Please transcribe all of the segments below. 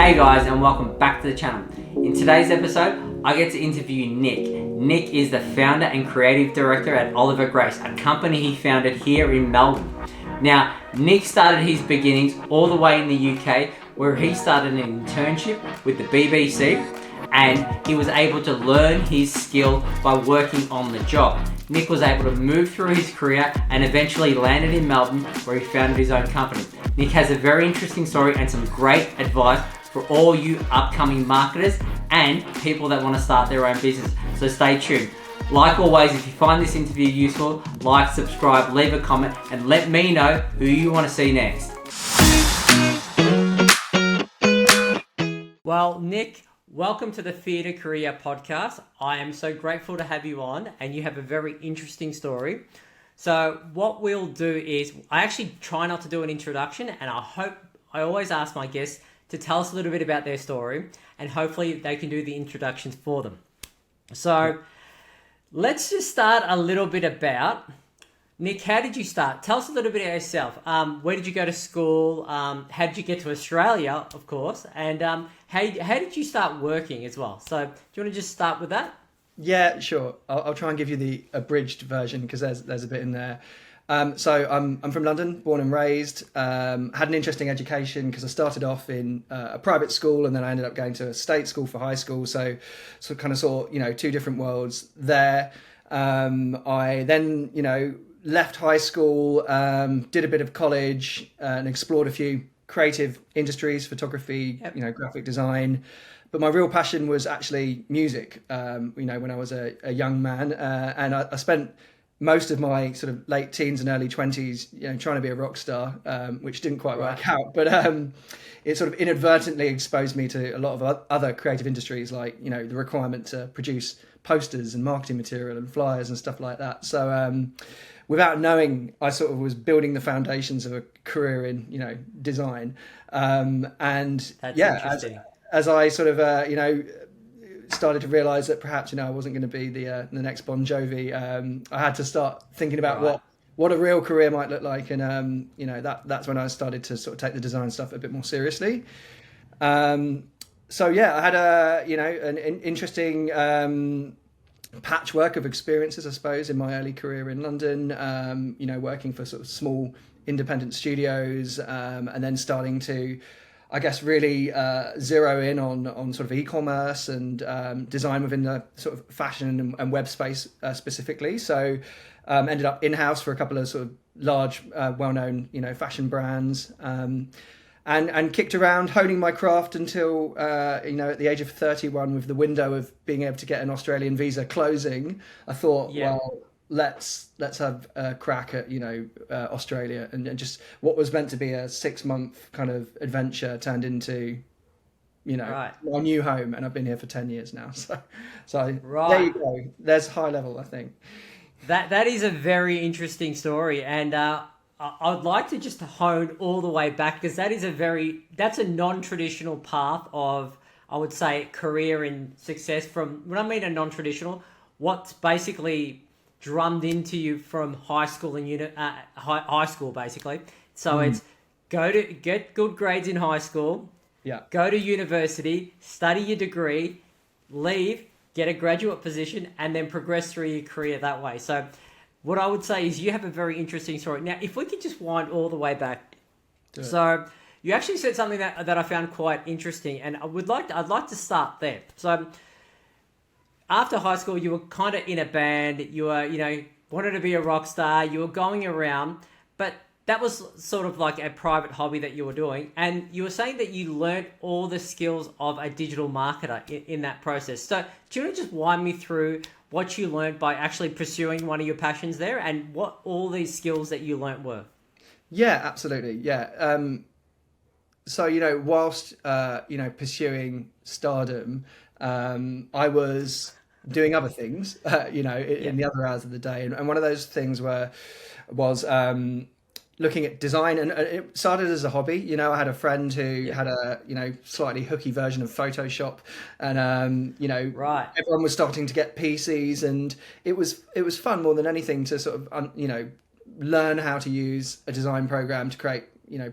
Hey guys, and welcome back to the channel. In today's episode, I get to interview Nick. Nick is the founder and creative director at Oliver Grace, a company he founded here in Melbourne. Now, Nick started his beginnings all the way in the UK, where he started an internship with the BBC, and he was able to learn his skill by working on the job. Nick was able to move through his career and eventually landed in Melbourne, where he founded his own company. Nick has a very interesting story and some great advice for all you upcoming marketers and people that want to start their own business. So stay tuned. Like always, if you find this interview useful, like, subscribe, leave a comment, and let me know who you want to see next. Well, Nick, welcome to the Theatre Career Podcast. I am so grateful to have you on, and you have a very interesting story. So what we'll do is, I actually try not to do an introduction, and I always ask my guests to tell us a little bit about their story, and hopefully they can do the introductions for them. So let's just start a little bit about, Nick, how did you start? Tell us a little bit about yourself. Where did you go to school? How did you get to Australia, of course? And how did you start working as well? So do you want to just start with that? Yeah, sure. I'll try and give you the abridged version because there's a bit in there. So I'm from London, born and raised. Had an interesting education because I started off in a private school and then I ended up going to a state school for high school. So kind of saw two different worlds there. I then left high school, did a bit of college and explored a few creative industries, photography, graphic design. But my real passion was actually music, when I was a young man. And I spent most of my sort of late teens and early 20s, trying to be a rock star, which didn't quite work out. But it sort of inadvertently exposed me to a lot of other creative industries, like, the requirement to produce posters and marketing material and flyers and stuff like that. So without knowing, I sort of was building the foundations of a career in, design. As I sort of, started to realise that perhaps, I wasn't going to be the next Bon Jovi, I had to start thinking about what a real career might look like. And, that's when I started to sort of take the design stuff a bit more seriously. I had an interesting patchwork of experiences, I suppose, in my early career in London, working for sort of small independent studios, and then starting to, I guess, really zero in on sort of e-commerce and design within the sort of fashion and web space specifically. So ended up in-house for a couple of sort of large, well-known, fashion brands, and kicked around honing my craft until, at the age of 31, with the window of being able to get an Australian visa closing, I thought, well, let's have a crack at Australia, and just what was meant to be a 6-month kind of adventure turned into my new home, and I've bone here for 10 years now. So there you go. There's high level, I think. That is a very interesting story, and I'd like to just hone all the way back, because that's a non-traditional path of, I would say, career and success. From when I mean a non-traditional, what's basically drummed into you from high school and high school basically. So it's get good grades in high school, go to university, study your degree, leave, get a graduate position, and then progress through your career that way. So what I would say is you have a very interesting story. Now, if we could just wind all the way back. So you actually said something that I found quite interesting, and I'd like to start there. So after high school, you were kind of in a band, you were, wanted to be a rock star, you were going around, but that was sort of like a private hobby that you were doing. And you were saying that you learned all the skills of a digital marketer in that process. So do you want to just wind me through what you learned by actually pursuing one of your passions there, and what all these skills that you learned were? Yeah, absolutely. Yeah. So, whilst, pursuing stardom, I was doing other things, in the other hours of the day. And one of those things was looking at design, and it started as a hobby. I had a friend who had a, slightly hooky version of Photoshop, and, everyone was starting to get PCs, and it was fun more than anything to sort of, learn how to use a design program to create,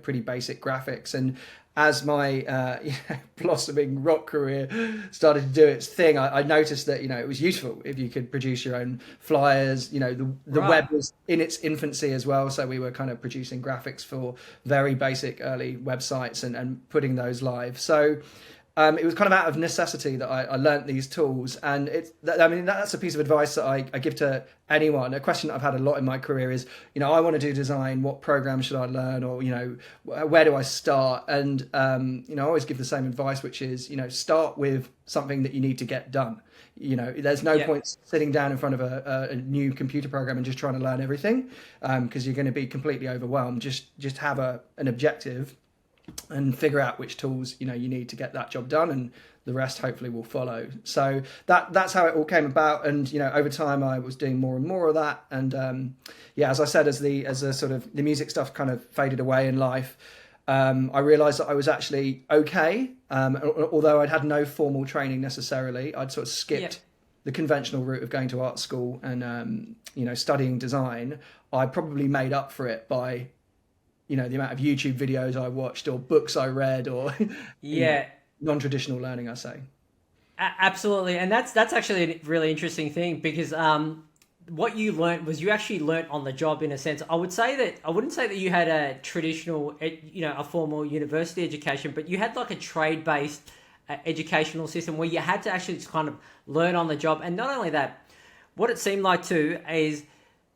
pretty basic graphics. And as my blossoming rock career started to do its thing, I noticed that it was useful if you could produce your own flyers. The Right. web was in its infancy as well, so we were kind of producing graphics for very basic early websites and putting those live. So it was kind of out of necessity that I learnt these tools, and that's a piece of advice that I give to anyone. A question that I've had a lot in my career is, I want to do design. What program should I learn, or where do I start? And I always give the same advice, which is, start with something that you need to get done. There's no Yeah. point sitting down in front of a new computer program and just trying to learn everything, because you're going to be completely overwhelmed. Just have an objective and figure out which tools you need to get that job done, and the rest hopefully will follow. So that's how it all came about, and over time I was doing more and more of that. And as I said, as the sort of the music stuff kind of faded away in life, I realized that I was actually okay, although I'd had no formal training necessarily. I'd sort of skipped the conventional route of going to art school and studying design. I probably made up for it by the amount of YouTube videos I watched or books I read, or Yeah. non-traditional learning, I say. Absolutely, and that's actually a really interesting thing, because what you learnt was you actually learnt on the job in a sense. I wouldn't say that you had a traditional, a formal university education, but you had like a trade-based educational system where you had to actually just kind of learn on the job. And not only that, what it seemed like too is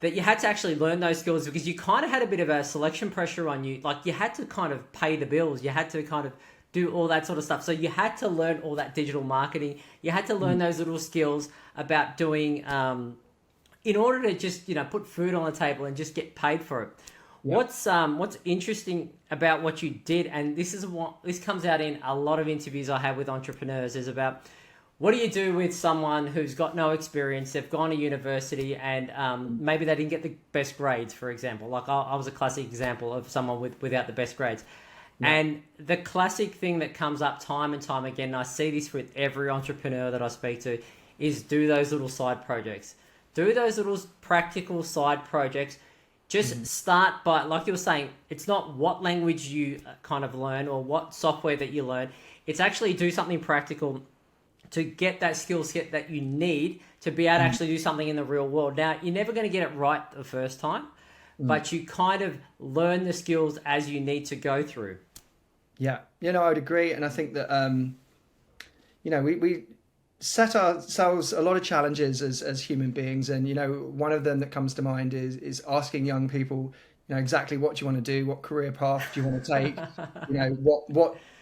that you had to actually learn those skills because you kind of had a bit of a selection pressure on you. Like you had to kind of pay the bills. You had to kind of do all that sort of stuff. So you had to learn all that digital marketing. You had to learn those little skills about doing, in order to just, put food on the table and just get paid for it. Yep. What's interesting about what you did, and this comes out in a lot of interviews I have with entrepreneurs, is about what do you do with someone who's got no experience? They've gone to university and maybe they didn't get the best grades, for example. Like I was a classic example of someone without the best grades. Yeah. And the classic thing that comes up time and time again, and I see this with every entrepreneur that I speak to, is do those little side projects. Do those little practical side projects. Just start by, like you were saying, it's not what language you kind of learn or what software that you learn. It's actually do something practical to get that skill set that you need to be able to actually do something in the real world. Now, you're never going to get it right the first time, but you kind of learn the skills as you need to go through. Yeah, I would agree. And I think that, we set ourselves a lot of challenges as human beings. And, one of them that comes to mind is asking young people, exactly what do you want to do? What career path do you want to take?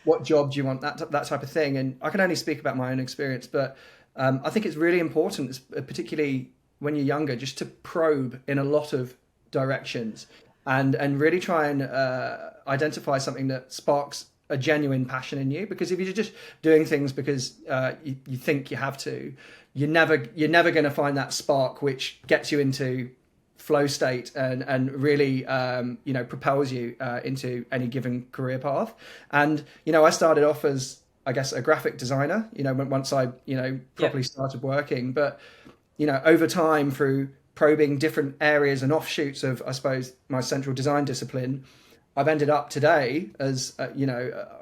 What job do you want, that type of thing. And I can only speak about my own experience, but I think it's really important, particularly when you're younger, just to probe in a lot of directions and really try and identify something that sparks a genuine passion in you. Because if you're just doing things because you think you have to, you're never going to find that spark which gets you into flow state and really propels you into any given career path. And I started off as, I guess, a graphic designer once I properly started working, but over time, through probing different areas and offshoots of, I suppose, my central design discipline, I've ended up today as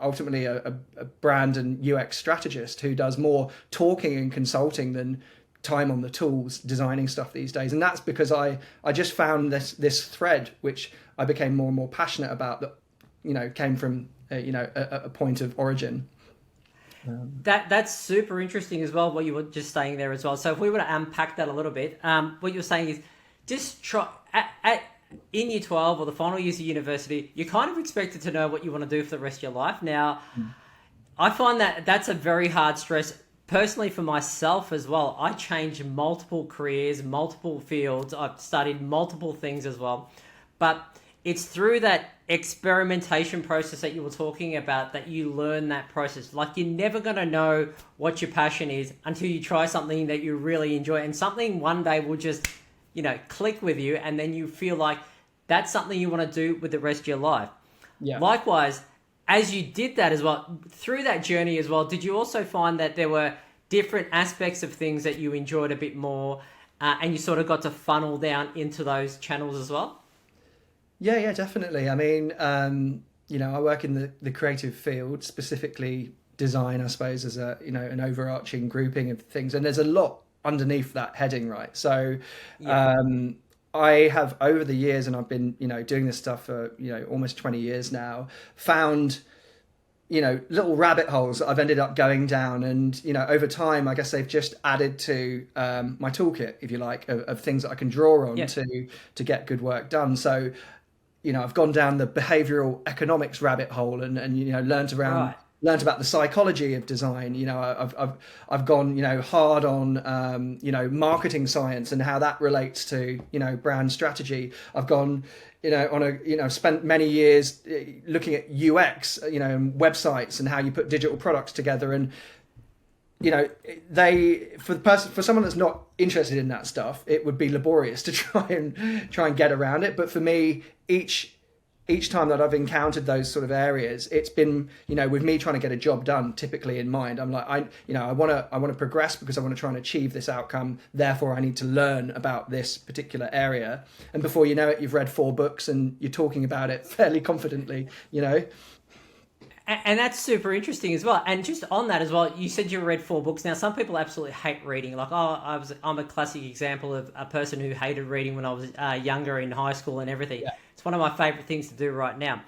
ultimately a brand and UX strategist who does more talking and consulting than time on the tools designing stuff these days. And that's because I just found this thread which I became more and more passionate about, that came from a point of origin. That's super interesting as well, what you were just saying there as well. So if we were to unpack that a little bit, what you're saying is just try in year 12 or the final years of university, you're kind of expected to know what you want to do for the rest of your life. Now, I find that that's a very hard stress. Personally, for myself as well, I changed multiple careers, multiple fields. I've studied multiple things as well. But it's through that experimentation process that you were talking about that you learn that process. Like you're never going to know what your passion is until you try something that you really enjoy. And something one day will just, click with you. And then you feel like that's something you want to do with the rest of your life. Yeah. Likewise, as you did that as well, through that journey as well, did you also find that there were different aspects of things that you enjoyed a bit more and you sort of got to funnel down into those channels as well? Yeah, definitely. I mean, I work in the creative field, specifically design, I suppose, as an overarching grouping of things. And there's a lot underneath that heading, right? So, Yeah. I have over the years, and I've been, doing this stuff for, almost 20 years now, found, little rabbit holes that I've ended up going down. And, over time, I guess they've just added to my toolkit, if you like, of things that I can draw on Yeah. to get good work done. So, I've gone down the behavioral economics rabbit hole and Right. learned about the psychology of design. I've gone, hard on, marketing science and how that relates to, brand strategy. I've gone, spent many years looking at UX, and websites and how you put digital products together. And, for someone that's not interested in that stuff, it would be laborious to try and get around it. But for me, each time that I've encountered those sort of areas, it's been, with me trying to get a job done typically in mind. I'm like, I want to progress because I want to try and achieve this outcome. Therefore, I need to learn about this particular area. And before you know it, you've read 4 books and you're talking about it fairly confidently. And that's super interesting as well. And just on that as well, you said you read 4 books. Now, some people absolutely hate reading. Like, I'm a classic example of a person who hated reading when I was younger in high school and everything. Yeah. It's one of my favorite things to do right now.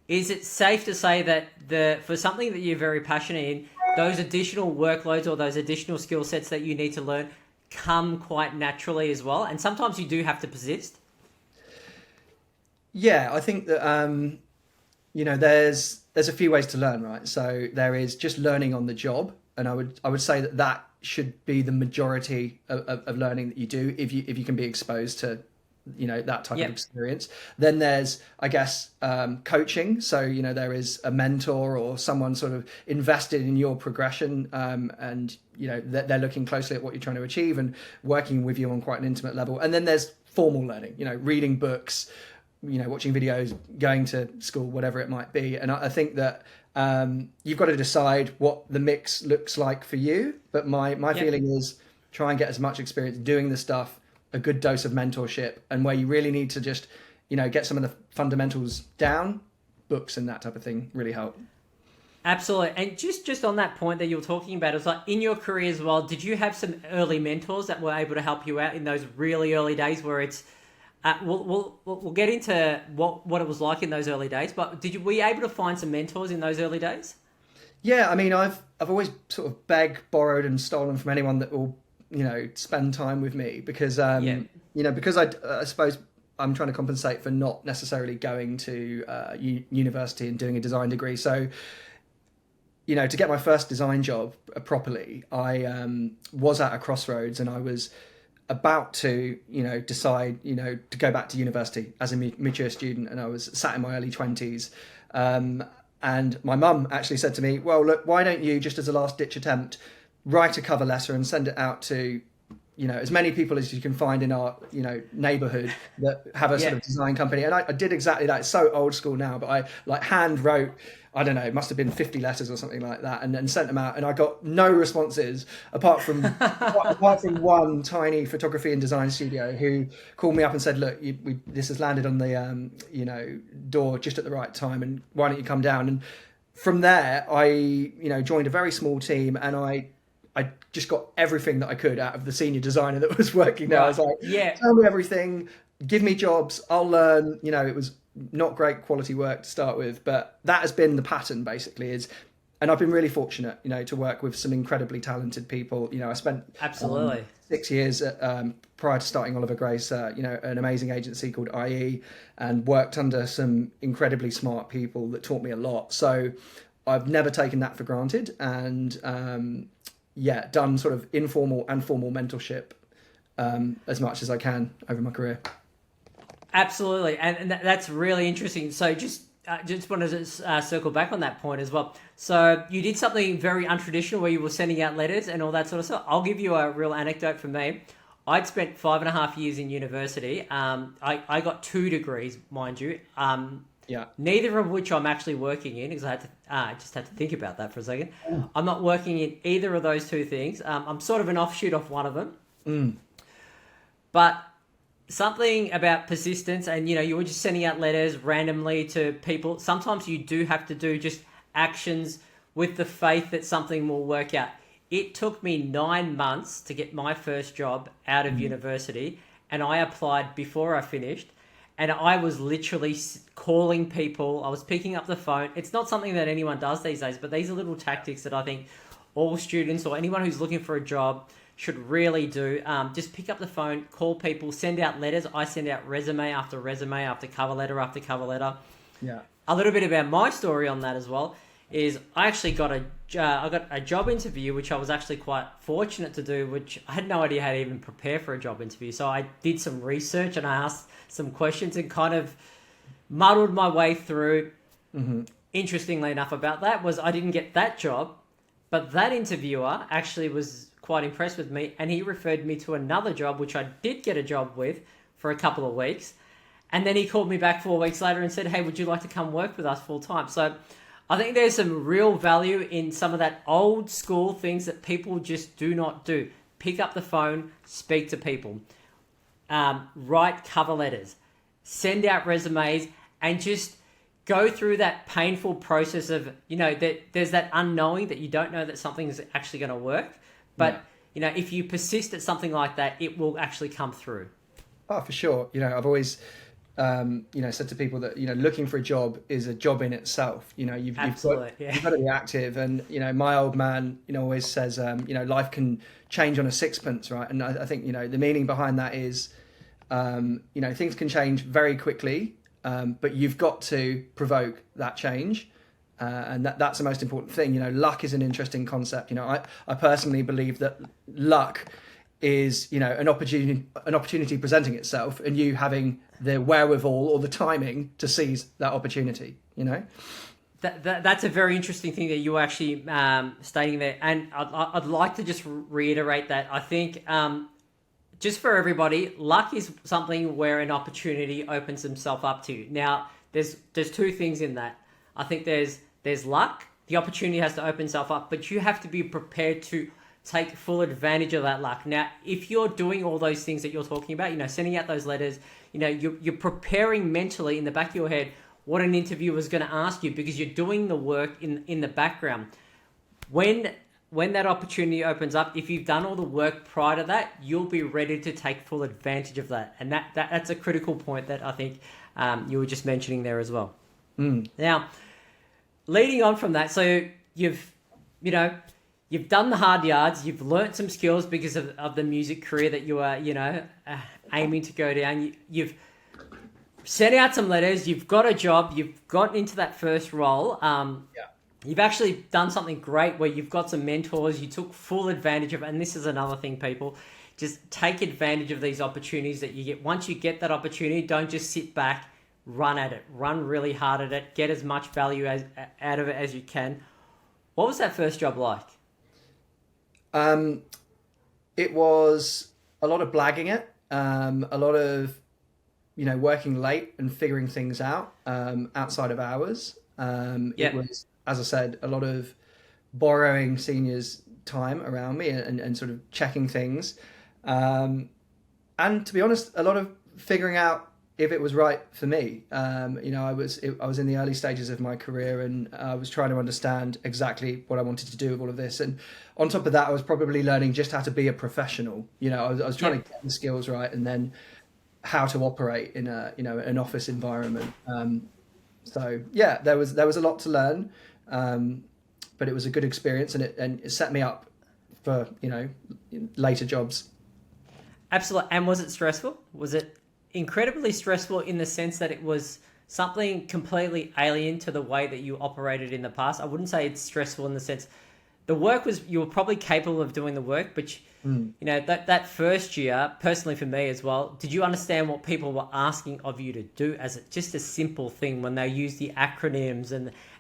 Is it safe to say that for something that you're very passionate in, those additional workloads or those additional skill sets that you need to learn come quite naturally as well? And sometimes you do have to persist. Yeah, I think that there's a few ways to learn, right? So there is just learning on the job, and I would say that should be the majority of learning that you do if you can be exposed to that type of experience. Then there's, I guess, coaching. So there is a mentor or someone sort of invested in your progression, and they're looking closely at what you're trying to achieve and working with you on quite an intimate level. And then there's formal learning, reading books, watching videos, going to school, whatever it might be. And I think that you've got to decide what the mix looks like for you. But my feeling is try and get as much experience doing the stuff, a good dose of mentorship, and where you really need to just, get some of the fundamentals down, books and that type of thing really help. Absolutely. And just on that point that you were talking about, it's like in your career as well, did you have some early mentors that were able to help you out in those really early days where it's, we'll get into what it was like in those early days, but were you able to find some mentors in those early days? Yeah, I mean, I've always sort of begged, borrowed, and stolen from anyone that will, spend time with me because, because I suppose I'm trying to compensate for not necessarily going to university and doing a design degree. So, to get my first design job properly, I was at a crossroads and I was about to, decide, to go back to university as a mature student, and I was sat in my early 20s. And my mum actually said to me, well, look, why don't you, just as a last ditch attempt, write a cover letter and send it out to, as many people as you can find in our, neighborhood that have a sort of design company. And I did exactly that. It's so old school now, but I hand wrote, I don't know, it must have been 50 letters or something like that, and sent them out. And I got no responses apart from one tiny photography and design studio who called me up and said, look, this has landed on the, door just at the right time, and why don't you come down? And from there, I, joined a very small team, and I just got everything that I could out of the senior designer that was working there. Right. I was like, tell me everything, give me jobs, I'll learn. It was not great quality work to start with, but that has been the pattern basically. And I've been really fortunate, to work with some incredibly talented people. I spent absolutely 6 years prior to starting Oliver Grace, an amazing agency called IE, and worked under some incredibly smart people that taught me a lot. So I've never taken that for granted, and done sort of informal and formal mentorship as much as I can over my career. Absolutely, and that's really interesting. So just wanted to circle back on that point as well. So you did something very untraditional where you were sending out letters and all that sort of stuff. I'll give you a real anecdote from me. I'd spent 5.5 years in university. I got 2 degrees, mind you. Neither of which I'm actually working in, because I just had to think about that for a second. I'm not working in either of those 2 things. I'm sort of an offshoot of one of them. But something about persistence, and you were just sending out letters randomly to people. Sometimes you do have to do just actions with the faith that something will work out. It took me 9 months to get my first job out of university, and I applied before I finished, and I was literally calling people. I was picking up the phone. It's not something that anyone does these days, but these are little tactics that I think all students or anyone who's looking for a job should really do. Just pick up the phone, call people, send out letters. I send out resume after resume after cover letter after cover letter. Yeah. A little bit about my story on that as well is I actually got a job interview, which I was actually quite fortunate to do, which I had no idea how to even prepare for a job interview. So I did some research and I asked some questions and kind of muddled my way through. Mm-hmm. Interestingly enough about that was I didn't get that job, but that interviewer actually was quite impressed with me, and he referred me to another job, which I did get a job with for a couple of weeks. And then he called me back 4 weeks later and said, hey, would you like to come work with us full time? So I think there's some real value in some of that old school things that people just do not do. Pick up the phone, speak to people, write cover letters, send out resumes, and just go through that painful process of, that there's that unknowing that you don't know that something is actually going to work. But, if you persist at something like that, it will actually come through. Oh, for sure. I've always, said to people that, looking for a job is a job in itself. You've got to be active. And, my old man, always says, life can change on a sixpence, right? And I think, the meaning behind that is, things can change very quickly, but you've got to provoke that change. And that's the most important thing. Luck is an interesting concept. I personally believe that luck is, an opportunity presenting itself, and you having the wherewithal or the timing to seize that opportunity. That's a very interesting thing that you were actually stating there, and I'd like to just reiterate that. I think just for everybody, luck is something where an opportunity opens himself up to you. Now, there's two things in that. I think there's luck. The opportunity has to open itself up, but you have to be prepared to take full advantage of that luck. Now, if you're doing all those things that you're talking about, sending out those letters, you're preparing mentally in the back of your head what an interviewer is going to ask you, because you're doing the work in the background. When that opportunity opens up, if you've done all the work prior to that, you'll be ready to take full advantage of that. And that's a critical point that I think you were just mentioning there as well. Now, leading on from that, so you've done the hard yards, you've learnt some skills because of the music career that you are, aiming to go down. You've sent out some letters, you've got a job, you've gotten into that first role. You've actually done something great where you've got some mentors, you took full advantage of it. And this is another thing, people. Just take advantage of these opportunities that you get. Once you get that opportunity, don't just sit back. Run at it. Run really hard at it. Get as much value out of it as you can. What was that first job like? It was a lot of blagging it. A lot of, working late and figuring things out outside of hours. It was, as I said, a lot of borrowing seniors' time around me and sort of checking things. And to be honest, a lot of figuring out if it was right for me. I was in the early stages of my career, and I was trying to understand exactly what I wanted to do with all of this. And on top of that, I was probably learning just how to be a professional. I was trying to get the skills right, and then how to operate in an office environment. There was a lot to learn, but it was a good experience, and it set me up for later jobs. Absolutely. And was it stressful? Was it incredibly stressful in the sense that it was something completely alien to the way that you operated in the past? I wouldn't say it's stressful in the sense the work was, you were probably capable of doing the work, but that first year, personally for me as well, did you understand what people were asking of you to do as just a simple thing when they use the acronyms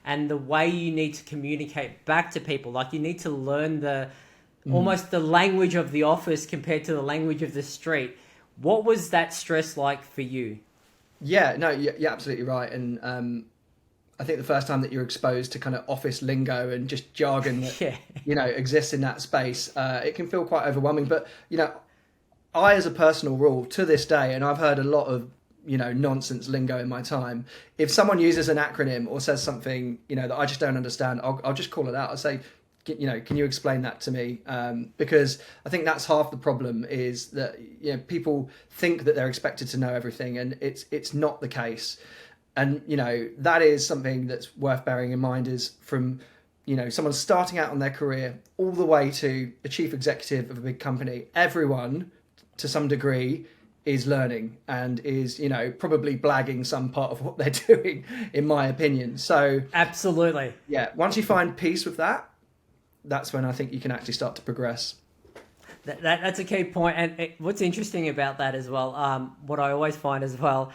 and the way you need to communicate back to people? Like, you need to learn almost the language of the office compared to the language of the street. What was that stress like for you? Yeah, no, you're absolutely right. And I think the first time that you're exposed to kind of office lingo and just jargon that, exists in that space, it can feel quite overwhelming. But, I, as a personal rule, to this day, and I've heard a lot of nonsense lingo in my time. If someone uses an acronym or says something that I just don't understand, I'll just call it out. I'll say, can you explain that to me? Because I think that's half the problem, is that people think that they're expected to know everything, and it's not the case. And that is something that's worth bearing in mind, is from someone starting out on their career all the way to a chief executive of a big company. Everyone, to some degree, is learning and is probably blagging some part of what they're doing, in my opinion. So absolutely, yeah, once you find peace with that, that's when I think you can actually start to progress. That's a key point. And what's interesting about that as well, what I always find as well,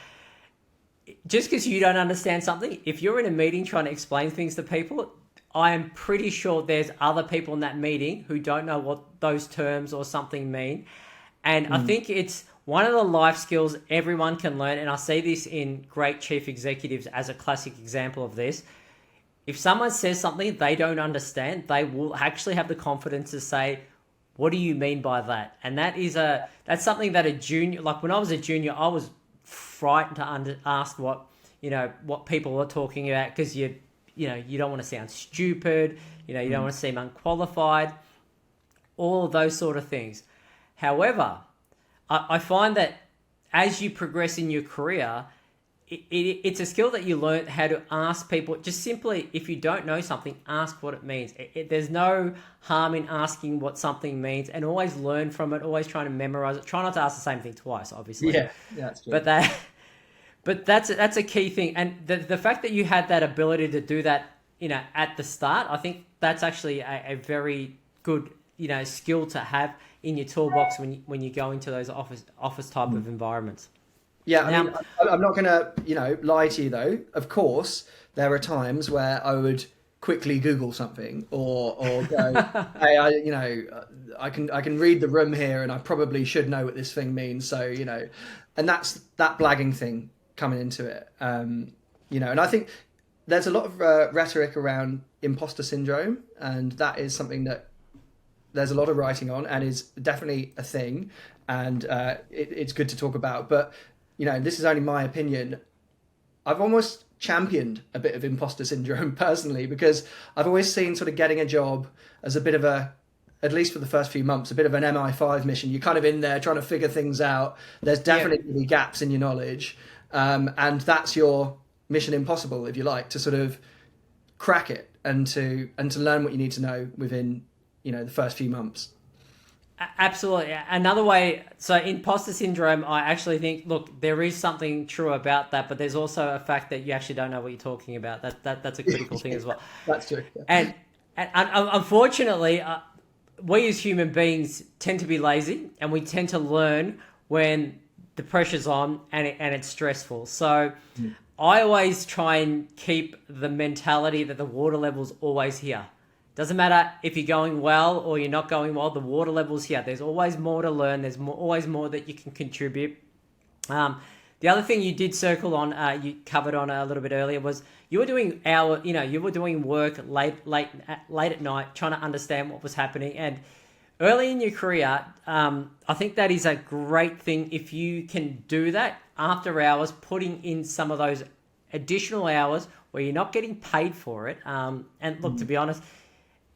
just because you don't understand something, if you're in a meeting trying to explain things to people, I am pretty sure there's other people in that meeting who don't know what those terms or something mean. And I think it's one of the life skills everyone can learn. And I see this in great chief executives as a classic example of this. If someone says something they don't understand, they will actually have the confidence to say, what do you mean by that? And that's something that a junior, like when I was a junior, I was frightened to ask what people were talking about, because you don't want to sound stupid, you don't want to seem unqualified, all of those sort of things. However, I find that as you progress in your career, it's a skill that you learn how to ask people. Just simply, if you don't know something, ask what it means. There's no harm in asking what something means, and always learn from it, always trying to memorize it. Try not to ask the same thing twice, obviously. Yeah, that's true. But that's a key thing. And the fact that you had that ability to do that, at the start, I think that's actually a very good, skill to have in your toolbox when you go into those office type of environments. Yeah, I mean, I'm not going to, lie to you though. Of course, there are times where I would quickly Google something or go, hey, I can read the room here, and I probably should know what this thing means. So, and that's that blagging thing coming into it. And I think there's a lot of rhetoric around imposter syndrome, and that is something that there's a lot of writing on, and is definitely a thing, and it's good to talk about. But this is only my opinion. I've almost championed a bit of imposter syndrome personally, because I've always seen sort of getting a job as a bit of at least for the first few months, a bit of an MI5 mission. You're kind of in there trying to figure things out. There's definitely gaps in your knowledge. And that's your mission impossible, if you like, to sort of crack it and to learn what you need to know within, the first few months. Absolutely. Another way, so imposter syndrome, I actually think, look, there is something true about that, but there's also a fact that you actually don't know what you're talking about. That's a critical thing as well. That's true. Yeah. And unfortunately, we as human beings tend to be lazy, and we tend to learn when the pressure's on and it's stressful. So I always try and keep the mentality that the water level's always here. Doesn't matter if you're going well or you're not going well, the water level's here. There's always more to learn. There's always more that you can contribute. The other thing you did circle on, you covered on a little bit earlier, was you were doing work late at night, trying to understand what was happening. And early in your career, I think that is a great thing if you can do that after hours, putting in some of those additional hours where you're not getting paid for it. And look, to be honest,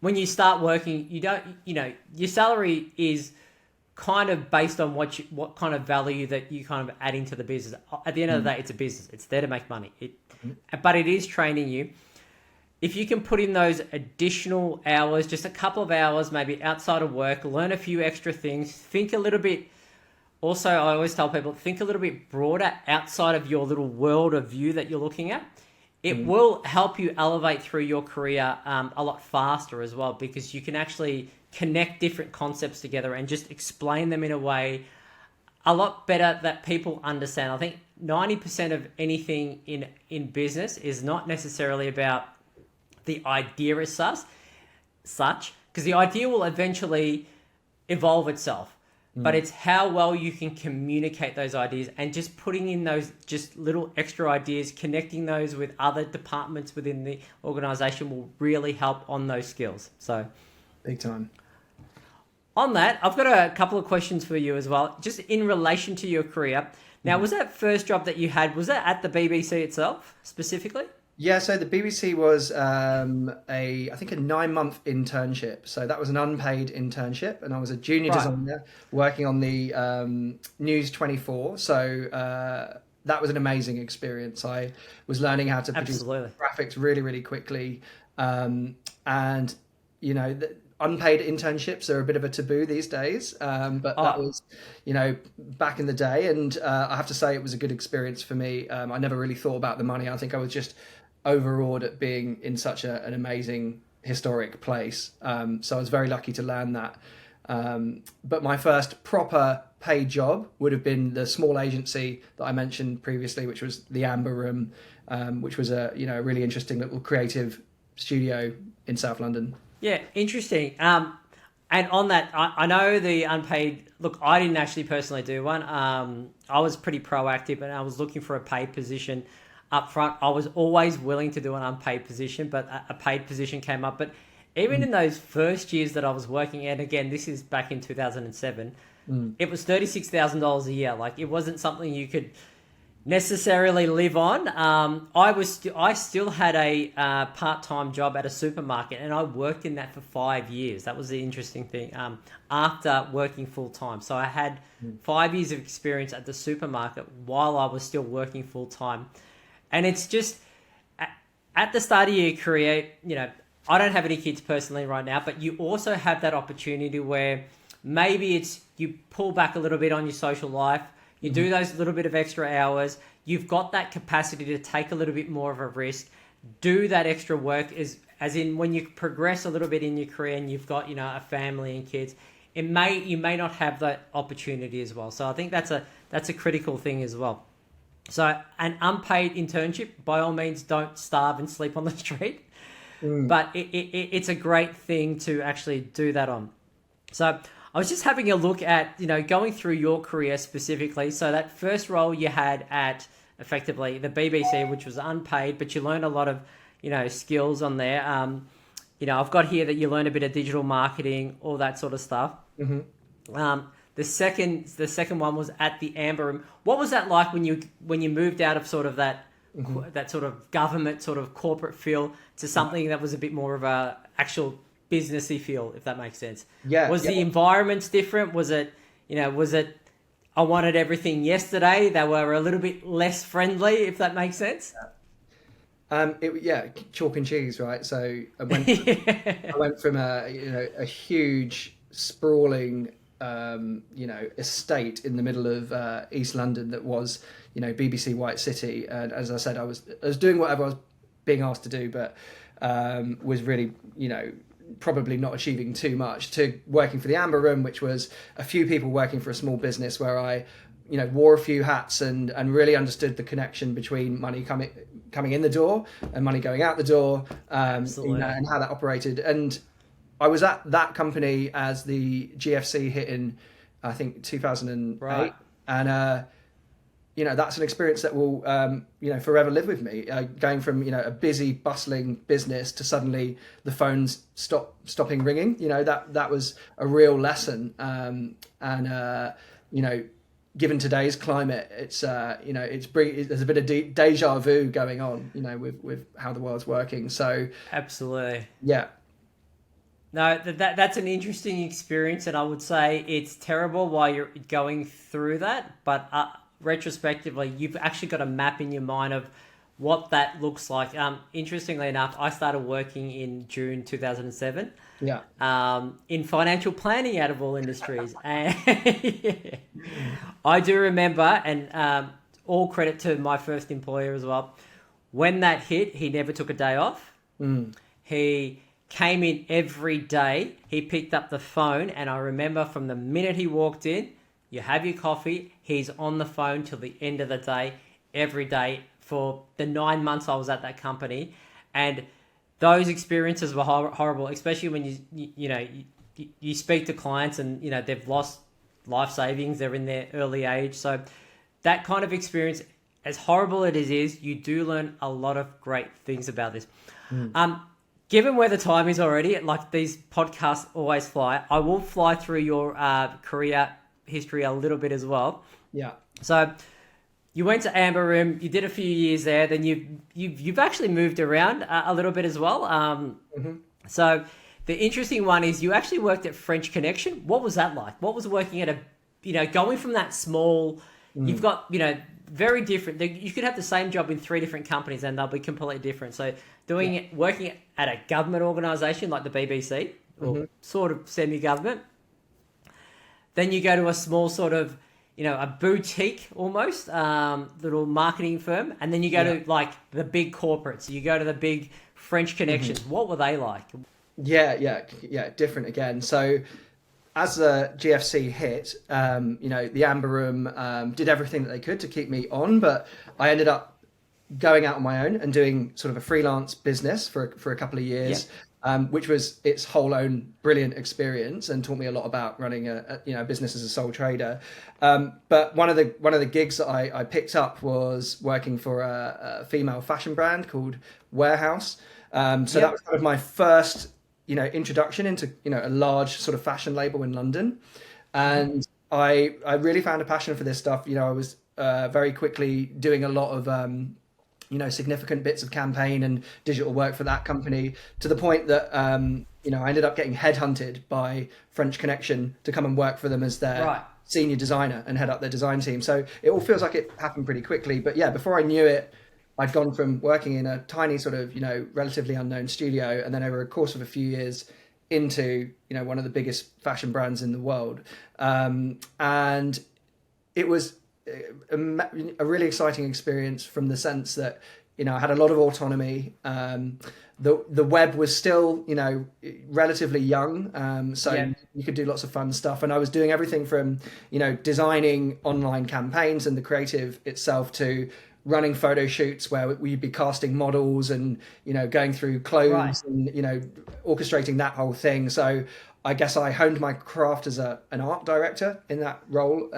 when you start working, your salary is kind of based on what kind of value that you kind of adding to the business. At the end of the day, it's a business. It's there to make money. But it is training you. If you can put in those additional hours, just a couple of hours, maybe outside of work, learn a few extra things, think a little bit. Also, I always tell people, think a little bit broader outside of your little world of view that you're looking at. It will help you elevate through your career a lot faster as well, because you can actually connect different concepts together and just explain them in a way a lot better that people understand. I think 90% of anything in business is not necessarily about the idea as such, because the idea will eventually evolve itself. But it's how well you can communicate those ideas, and just putting in those just little extra ideas, connecting those with other departments within the organization will really help on those skills. So, big time. On that, I've got a couple of questions for you as well, just in relation to your career. Now, was that first job that you had, was that at the BBC itself specifically? Yeah, so the BBC was I think a 9-month internship. So that was an unpaid internship, and I was a junior Right. designer working on the News 24. So that was an amazing experience. I was learning how to produce Absolutely. graphics really, really quickly, and unpaid internships are a bit of a taboo these days. But that Oh, was, back in the day, and I have to say it was a good experience for me. I never really thought about the money. I think I was just overawed at being in such an amazing historic place. So I was very lucky to land that. But my first proper paid job would have been the small agency that I mentioned previously, which was the Amber Room, which was a really interesting little creative studio in South London. yeah, interesting. And on that, I know the unpaid. Look, I didn't actually personally do one. I was pretty proactive, and I was looking for a paid position up front. I was always willing to do an unpaid position, but a paid position came up. But even in those first years that I was working, and again, this is back in 2007, it was $36,000 a year. Like, it wasn't something you could necessarily live on. I still had a part-time job at a supermarket, and I worked in that for 5 years. That was the interesting thing. After working full-time, so I had 5 years of experience at the supermarket while I was still working full-time. And it's just at the start of your career, I don't have any kids personally right now, but you also have that opportunity where maybe it's you pull back a little bit on your social life. You do those little bit of extra hours. You've got that capacity to take a little bit more of a risk, do that extra work as in when you progress a little bit in your career and you've got, a family and kids, you may not have that opportunity as well. So I think that's a critical thing as well. So an unpaid internship, by all means, don't starve and sleep on the street. But it's a great thing to actually do that on. So I was just having a look at, going through your career specifically. So that first role you had at effectively the BBC, which was unpaid, but you learned a lot of, skills on there. I've got here that you learned a bit of digital marketing, all that sort of stuff. The second one was at the Amber Room. What was that like when you moved out of sort of that sort of government sort of corporate feel to something that was a bit more of a actual businessy feel, if that makes sense? Yeah. Was Yeah. the environments different? Was it I wanted everything yesterday? They were a little bit less friendly, if that makes sense. Chalk and cheese, right? So I went from a huge sprawling estate in the middle of East London that was BBC White City, and as I said, I was doing whatever I was being asked to do, but was really probably not achieving too much, to working for the Amber Room, which was a few people working for a small business where I wore a few hats and really understood the connection between money coming in the door and money going out the door, Absolutely. and how that operated. And I was at that company as the GFC hit in, I think, 2008. Right. And that's an experience that will forever live with me, going from a busy bustling business to suddenly the phones stopping ringing. That was a real lesson. Given today's climate, it's there's a bit of deja vu going on, with how the world's working. So Absolutely. yeah. No, that's an interesting experience, and I would say it's terrible while you're going through that, but retrospectively, you've actually got a map in your mind of what that looks like. Interestingly enough, I started working in June 2007. Yeah. In financial planning, out of all industries. And I do remember, and all credit to my first employer as well, when that hit, he never took a day off. He came in every day. He picked up the phone, and I remember from the minute he walked in, you have your coffee, he's on the phone till the end of the day, every day for the 9 months I was at that company. And those experiences were horrible, especially when you speak to clients and they've lost life savings, they're in their early age. So that kind of experience, as horrible it is, you do learn a lot of great things about this. Given where the time is already, like these podcasts always fly, I will fly through your career history a little bit as well. Yeah. So you went to Amber Room, you did a few years there, then you've actually moved around a little bit as well. So the interesting one is you actually worked at French Connection. What was that like? What was working at a, going from that small, you've got, very different. You could have the same job in three different companies and they'll be completely different. So working at a government organisation like the BBC, or sort of semi-government, then you go to a small sort of, a boutique almost, little marketing firm, and then you go to like the big corporates. You go to the big French connections. What were they like? Yeah, different again. So as the GFC hit, the Amber Room did everything that they could to keep me on, but I ended up going out on my own and doing sort of a freelance business for a couple of years, which was its whole own brilliant experience and taught me a lot about running a business as a sole trader. But one of the gigs that I picked up was working for a female fashion brand called Warehouse. So that was kind of my first introduction into a large sort of fashion label in London, and I really found a passion for this stuff. I was very quickly doing a lot of significant bits of campaign and digital work for that company, to the point that I ended up getting headhunted by French Connection to come and work for them as their senior designer and head up their design team. So it all feels like it happened pretty quickly, but yeah, before I knew it, I'd gone from working in a tiny sort of, relatively unknown studio, and then over a course of a few years into, one of the biggest fashion brands in the world. And it was a really exciting experience from the sense that, I had a lot of autonomy. The web was still, relatively young. So you could do lots of fun stuff. And I was doing everything from, designing online campaigns and the creative itself, to running photo shoots where we'd be casting models and going through clothes and orchestrating that whole thing. So I guess I honed my craft as an art director in that role,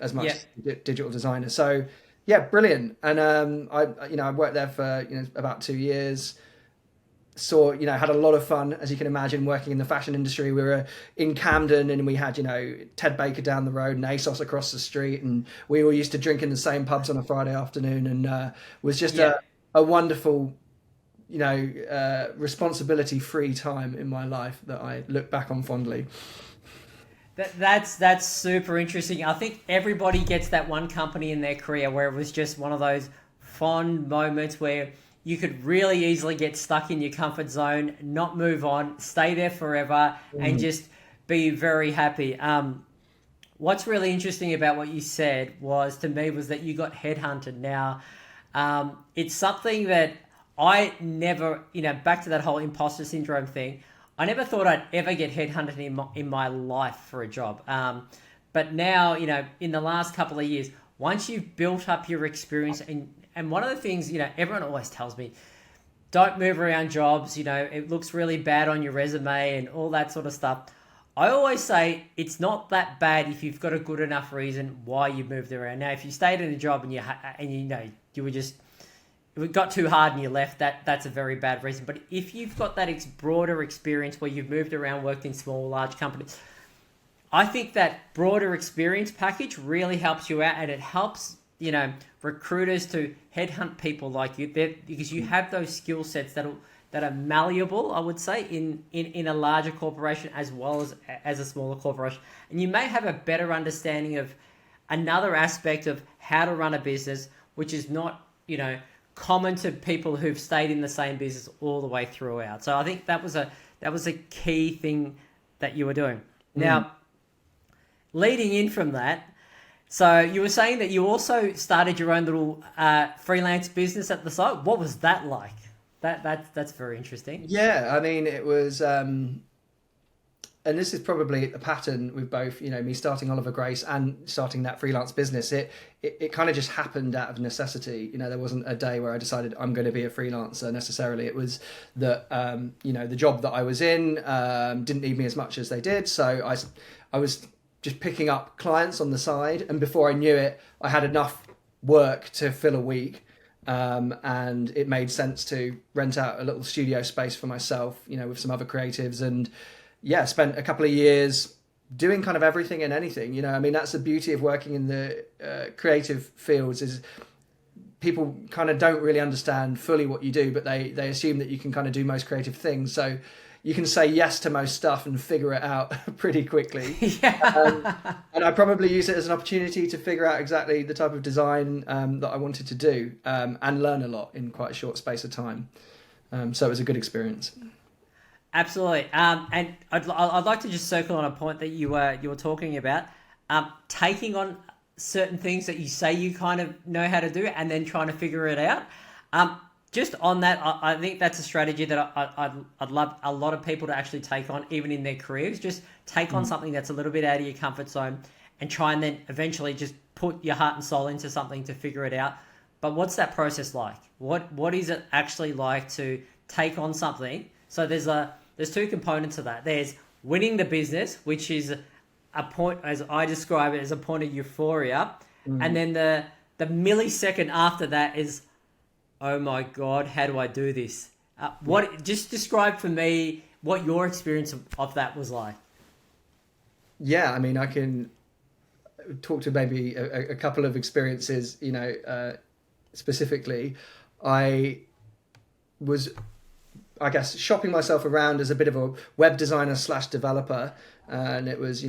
as much as digital designer. So yeah, brilliant. And I worked there for about 2 years. Had a lot of fun, as you can imagine, working in the fashion industry. We were in Camden, and we had, Ted Baker down the road and ASOS across the street. And we all used to drink in the same pubs on a Friday afternoon, and was just a wonderful, responsibility-free time in my life that I look back on fondly. That's super interesting. I think everybody gets that one company in their career where it was just one of those fond moments where you could really easily get stuck in your comfort zone, not move on, stay there forever, and just be very happy. What's really interesting about what you said was that you got headhunted. Now, it's something that I never, back to that whole imposter syndrome thing, I never thought I'd ever get headhunted in my life for a job. But now, in the last couple of years, once you've built up your experience, and one of the things, everyone always tells me, don't move around jobs, it looks really bad on your resume and all that sort of stuff. I always say it's not that bad if you've got a good enough reason why you moved around. Now, if you stayed in a job and you were just, it got too hard and you left, that's a very bad reason. But if you've got that broader experience where you've moved around, worked in small, large companies, I think that broader experience package really helps you out, and it helps recruiters to headhunt people like you, because you have those skill sets that are malleable, I would say, in a larger corporation as well as a smaller corporation. And you may have a better understanding of another aspect of how to run a business, which is not, common to people who've stayed in the same business all the way throughout. So I think that was a key thing that you were doing. Now, leading in from that, so you were saying that you also started your own little freelance business at the site. What was that like? That's very interesting. Yeah, I mean, it was, and this is probably a pattern with both, me starting Oliver Grace and starting that freelance business. It kind of just happened out of necessity. There wasn't a day where I decided I'm going to be a freelancer necessarily. It was that, the job that I was in didn't need me as much as they did. So I was just picking up clients on the side, and before I knew it, I had enough work to fill a week. and it made sense to rent out a little studio space for myself, with some other creatives, and spent a couple of years doing kind of everything and anything. I mean, that's the beauty of working in the creative fields, is people kind of don't really understand fully what you do, but they assume that you can kind of do most creative things. So you can say yes to most stuff and figure it out pretty quickly. And I probably use it as an opportunity to figure out exactly the type of design that I wanted to do, and learn a lot in quite a short space of time. So it was a good experience. Absolutely. And I'd like to just circle on a point that you were talking about, taking on certain things that you say you kind of know how to do and then trying to figure it out. Just on that, I think that's a strategy that I'd love a lot of people to actually take on, even in their careers. Just take on something that's a little bit out of your comfort zone and try and then eventually just put your heart and soul into something to figure it out. But what's that process like? What is it actually like to take on something? So there's two components of that. There's winning the business, which is a point, as I describe it, as a point of euphoria. And then the millisecond after that is, oh my God, how do I do this? Just describe for me what your experience of that was like. Yeah, I mean, I can talk to maybe a couple of experiences, specifically. I was, I guess, shopping myself around as a bit of a web designer / developer. And it was,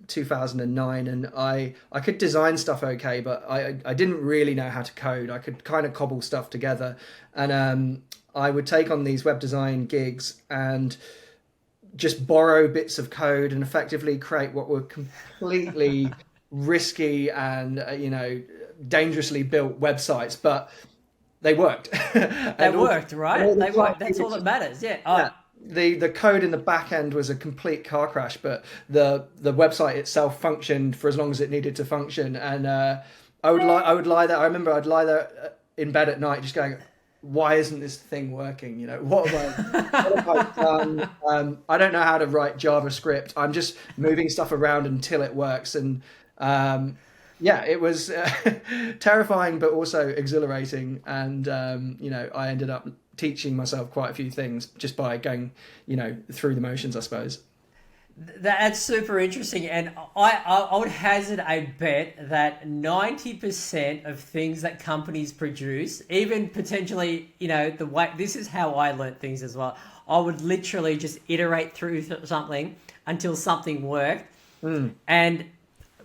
2009, and I could design stuff okay, but I didn't really know how to code. I could kind of cobble stuff together. And I would take on these web design gigs and just borrow bits of code and effectively create what were completely risky and, dangerously built websites. But they worked. They worked, right? They worked. That's all that matters. Yeah. The code in the back end was a complete car crash, but the website itself functioned for as long as it needed to function. And I would lie there. I remember I'd lie there in bed at night, just going, "Why isn't this thing working? What have I done? I don't know how to write JavaScript. I'm just moving stuff around until it works." And it was terrifying, but also exhilarating. And I ended up teaching myself quite a few things just by going, through the motions, I suppose. That's super interesting. And I would hazard a bet that 90% of things that companies produce, even potentially, the way, this is how I learnt things as well. I would literally just iterate through something until something worked. And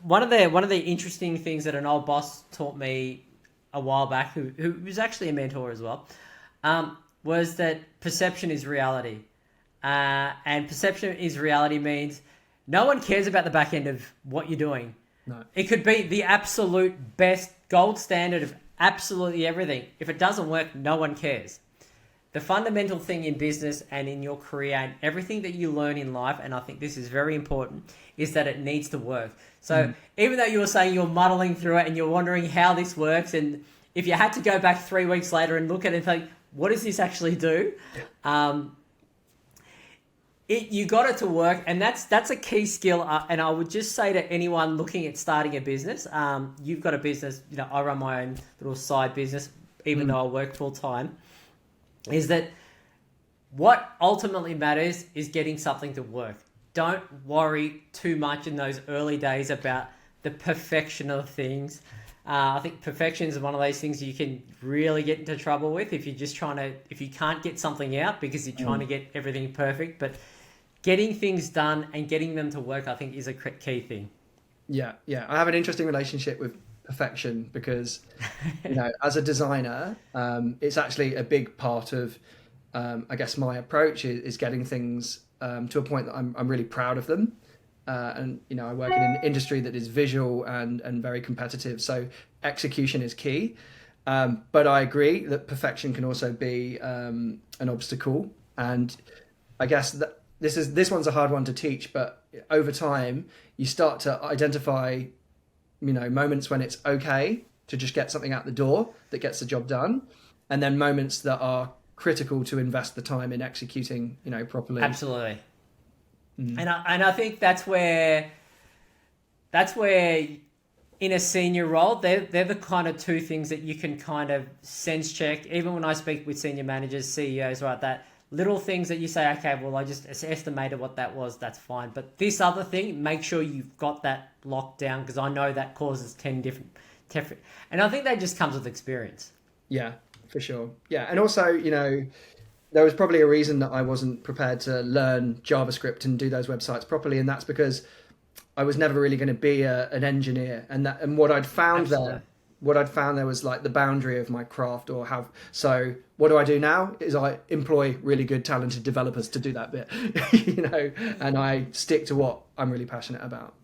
one of the interesting things that an old boss taught me a while back, who was actually a mentor as well, was that perception is reality. And perception is reality means no one cares about the back end of what you're doing. No. It could be the absolute best gold standard of absolutely everything. If it doesn't work, no one cares. The fundamental thing in business and in your career and everything that you learn in life, and I think this is very important, is that it needs to work. So even though you were saying you're muddling through it and you're wondering how this works, and if you had to go back 3 weeks later and look at it and think, what does this actually do? You got it to work, and that's a key skill. And I would just say to anyone looking at starting a business, you've got a business. I run my own little side business, even though I work full time. Is that what ultimately matters is getting something to work. Don't worry too much in those early days about the perfection of things. I think perfection is one of those things you can really get into trouble with if you can't get something out because you're trying to get everything perfect. But getting things done and getting them to work, I think, is a key thing. Yeah. I have an interesting relationship with perfection because, as a designer, it's actually a big part of, I guess, my approach is getting things to a point that I'm really proud of them. And I work in an industry that is visual and very competitive, so execution is key. But I agree that perfection can also be an obstacle, and I guess that this one's a hard one to teach. But over time, you start to identify, moments when it's okay to just get something out the door that gets the job done, and then moments that are critical to invest the time in executing, properly. Absolutely. And I think that's where in a senior role, they're the kind of two things that you can kind of sense check. Even when I speak with senior managers, CEOs, right, that little things that you say, okay, well, I just estimated what that was, that's fine. But this other thing, make sure you've got that locked down, because I know that causes 10 different. And I think that just comes with experience. Yeah, for sure. Yeah, and also, there was probably a reason that I wasn't prepared to learn JavaScript and do those websites properly, and that's because I was never really going to be an engineer. And what I'd found Absolutely. there, what I'd found there was like the boundary of my craft, or how. So what do I do now? Is I employ really good, talented developers to do that bit, and I stick to what I'm really passionate about.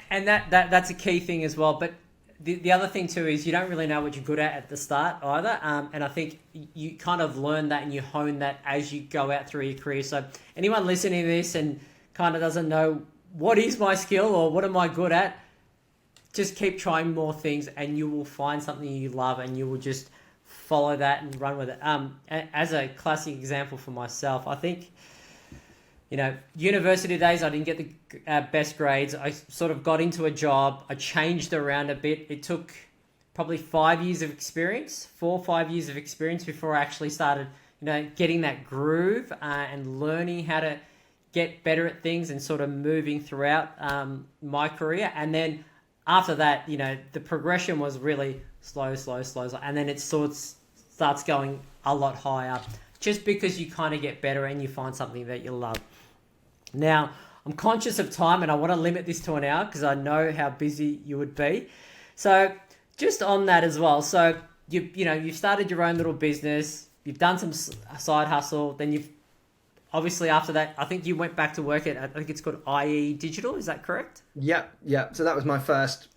And that's a key thing as well. But the other thing too is you don't really know what you're good at the start either. And I think you kind of learn that and you hone that as you go out through your career. So anyone listening to this and kind of doesn't know what is my skill or what am I good at, just keep trying more things and you will find something you love and you will just follow that and run with it. As a classic example for myself, I think, university days, I didn't get the best grades. I sort of got into a job. I changed around a bit. It took probably 4 or 5 years of experience before I actually started, getting that groove and learning how to get better at things and sort of moving throughout my career. And then after that, the progression was really slow. And then it sort of starts going a lot higher just because you kind of get better and you find something that you love. Now, I'm conscious of time and I want to limit this to an hour because I know how busy you would be. So just on that as well. So you've started your own little business. You've done some side hustle. Then you've obviously after that, I think you went back to work at, I think it's called IE Digital. Is that correct? Yeah. So that was my first,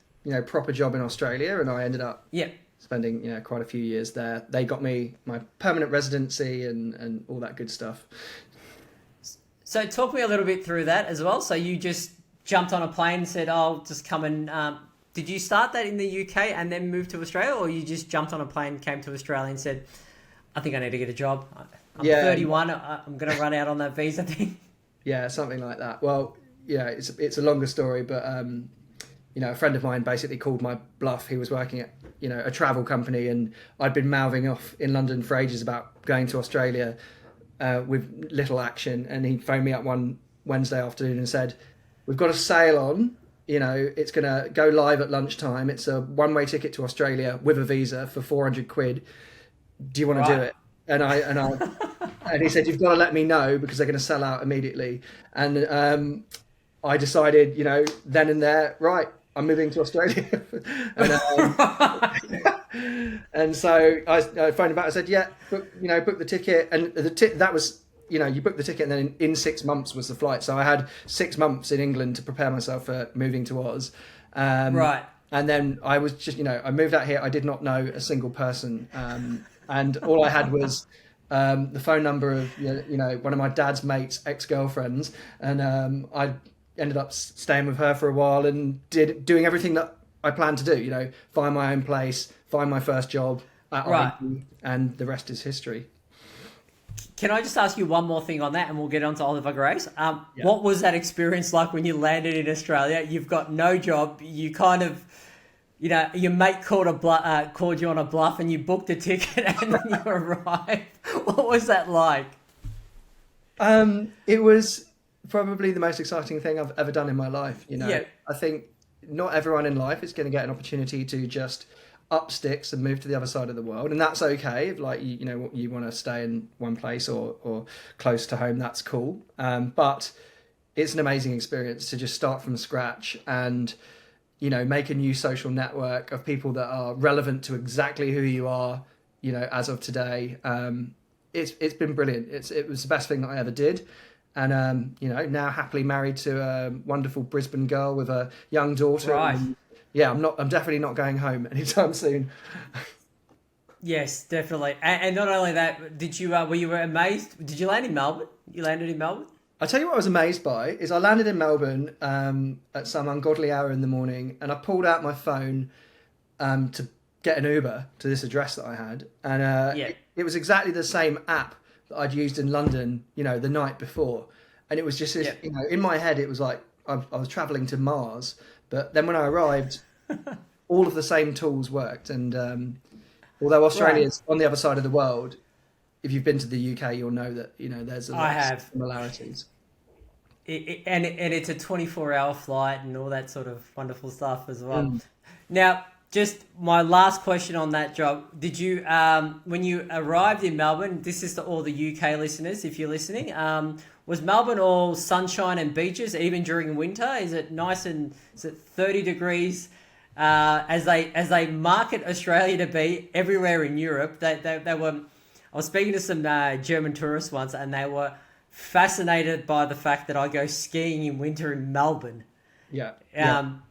proper job in Australia, and I ended up spending, quite a few years there. They got me my permanent residency and all that good stuff. So talk me a little bit through that as well. So you just jumped on a plane and said, "Oh, just come and." Did you start that in the UK and then move to Australia, or you just jumped on a plane, came to Australia, and said, "I think I need to get a job. I'm 31. I'm going to run out on that visa thing." Yeah, something like that. Well, it's a longer story, but a friend of mine basically called my bluff. He was working at a travel company, and I'd been mouthing off in London for ages about going to Australia. With little action, and he phoned me up one Wednesday afternoon and said, "We've got a sale on, it's going to go live at lunchtime. It's a one-way ticket to Australia with a visa for 400 quid. Do you want to do it?" And and he said, "You've got to let me know because they're going to sell out immediately." And I decided, then and there, right, I'm moving to Australia. And so I phoned him back. I said, "Yeah, book the ticket." And that was, you book the ticket, and then in 6 months was the flight. So I had 6 months in England to prepare myself for moving to Oz. Right. And then I was just, I moved out here. I did not know a single person, and all I had was the phone number of one of my dad's mates' ex-girlfriends, and I ended up staying with her for a while and doing everything that I planned to do. Find my own place, find my first job at IE, and the rest is history. Can I just ask you one more thing on that, and we'll get on to Oliver Grace? What was that experience like when you landed in Australia? You've got no job. You kind of, your mate called you on a bluff, and you booked a ticket, and then you arrived. What was that like? It was probably the most exciting thing I've ever done in my life. I think not everyone in life is going to get an opportunity to just up sticks and move to the other side of the world, and that's okay. If you want to stay in one place or close to home, that's cool. But it's an amazing experience to just start from scratch and make a new social network of people that are relevant to exactly who you are. As of today, it's been brilliant. It was the best thing that I ever did. And, now happily married to a wonderful Brisbane girl with a young daughter. Right. And, I'm definitely not going home anytime soon. Yes, definitely. And not only that, were you amazed? Did you land in Melbourne? You landed in Melbourne? I tell you what I was amazed by is I landed in Melbourne at some ungodly hour in the morning, and I pulled out my phone to get an Uber to this address that I had. And it was exactly the same app that I'd used in London, the night before. And it was just, in my head, it was like I was travelling to Mars. But then when I arrived, all of the same tools worked. And although Australia is on the other side of the world, if you've been to the UK, you'll know that there's a lot of similarities. And it's a 24-hour flight and all that sort of wonderful stuff as well. Now, just my last question on that job. Did you, when you arrived in Melbourne, this is to all the UK listeners, if you're listening, was Melbourne all sunshine and beaches, even during winter? Is it nice and, is it 30 degrees? As they market Australia to be everywhere in Europe, they were, I was speaking to some German tourists once, and they were fascinated by the fact that I go skiing in winter in Melbourne.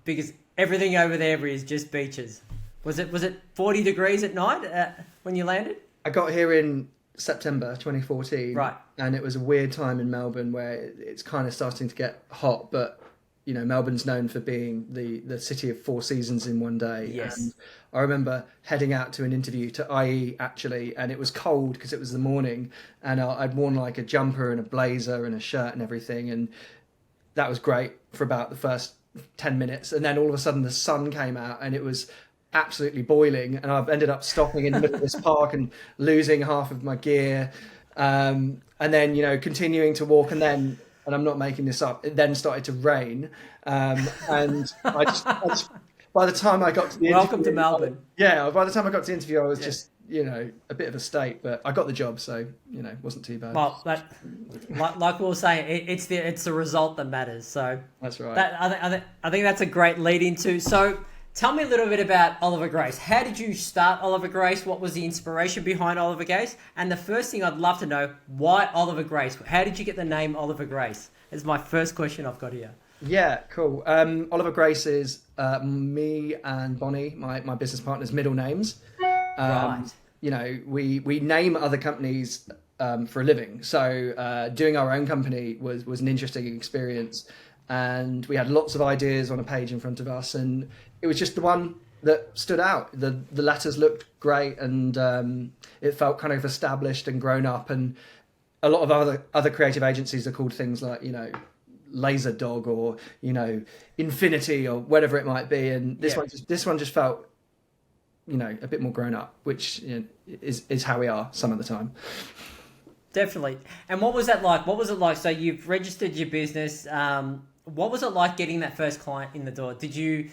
Because everything over there is just beaches. Was it 40 degrees at night when you landed? I got here in September 2014. Right. And it was a weird time in Melbourne where it's kind of starting to get hot, but Melbourne's known for being the city of four seasons in one day. Yes. And I remember heading out to an interview to IE actually, and it was cold because it was the morning, and I'd worn like a jumper and a blazer and a shirt and everything, and that was great for about the first 10 minutes. And then all of a sudden the sun came out and it was absolutely boiling, and I've ended up stopping in the middle of this park and losing half of my gear. And then, continuing to walk, and I'm not making this up, it then started to rain. And I just by the time I got to the Welcome to Melbourne. By the time I got to the interview, I was just, a bit of a state, but I got the job, so, it wasn't too bad. Well, like we were saying, it's the result that matters. So that's right. I think that's a great lead into. So tell me a little bit about Oliver Grace. How did you start Oliver Grace? What was the inspiration behind Oliver Grace? And the first thing I'd love to know, why Oliver Grace? How did you get the name Oliver Grace? Is my first question I've got here. Yeah, cool. Oliver Grace is me and Bonnie, my business partner's middle names. Right. We name other companies for a living. So doing our own company was an interesting experience. And we had lots of ideas on a page in front of us, and it was just the one that stood out. The letters looked great, and it felt kind of established and grown up. And a lot of other creative agencies are called things like, Laser Dog or, Infinity or whatever it might be. And this one just felt, a bit more grown up, which is how we are some of the time. Definitely. And what was that like? What was it like? So you've registered your business. What was it like getting that first client in the door? Did you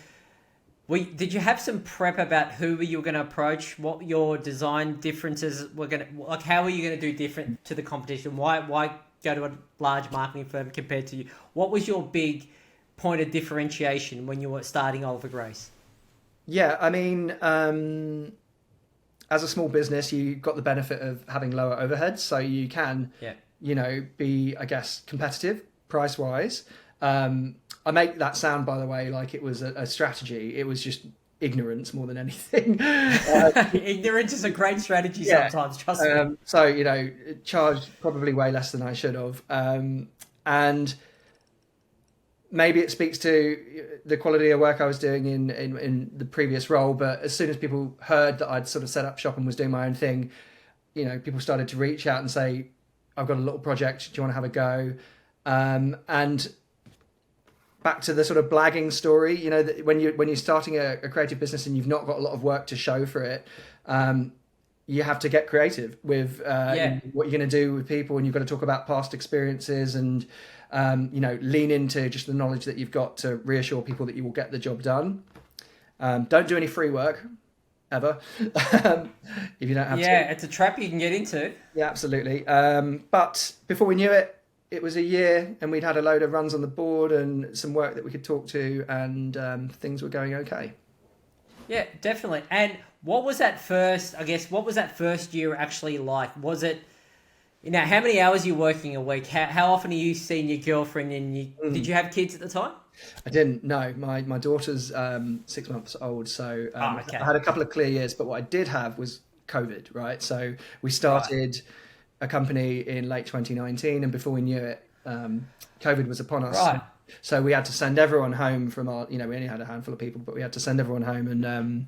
have some prep about who you were going to approach? What your design differences were going to, like, how were you going to do different to the competition? Why go to a large marketing firm compared to you? What was your big point of differentiation when you were starting Oliver Grace? Yeah, I mean, as a small business, you got the benefit of having lower overheads, so you can, be, I guess, competitive price-wise. I make that sound, by the way, like it was a strategy. It was just ignorance more than anything. Ignorance is a great strategy sometimes, trust me. So, charged probably way less than I should have. And maybe it speaks to the quality of work I was doing in the previous role. But as soon as people heard that I'd sort of set up shop and was doing my own thing, people started to reach out and say, I've got a little project. Do you want to have a go? And back to the sort of blagging story, that when you're starting a creative business and you've not got a lot of work to show for it, you have to get creative with what you're going to do with people, and you've got to talk about past experiences and lean into just the knowledge that you've got to reassure people that you will get the job done. Don't do any free work ever if you don't have to. Yeah, it's a trap you can get into. Yeah, absolutely. But before we knew it, it was a year, and we'd had a load of runs on the board and some work that we could talk to, and things were going okay. Yeah, definitely. And what was that first year actually like? Was it, how many hours are you working a week? How often are you seeing your girlfriend? And did you have kids at the time? I didn't, no. My daughter's 6 months old, so okay. I had a couple of clear years, but what I did have was COVID, right? So we started a company in late 2019, and before we knew it, COVID was upon us. Right. So we had to send everyone home from our, we only had a handful of people, but we had to send everyone home and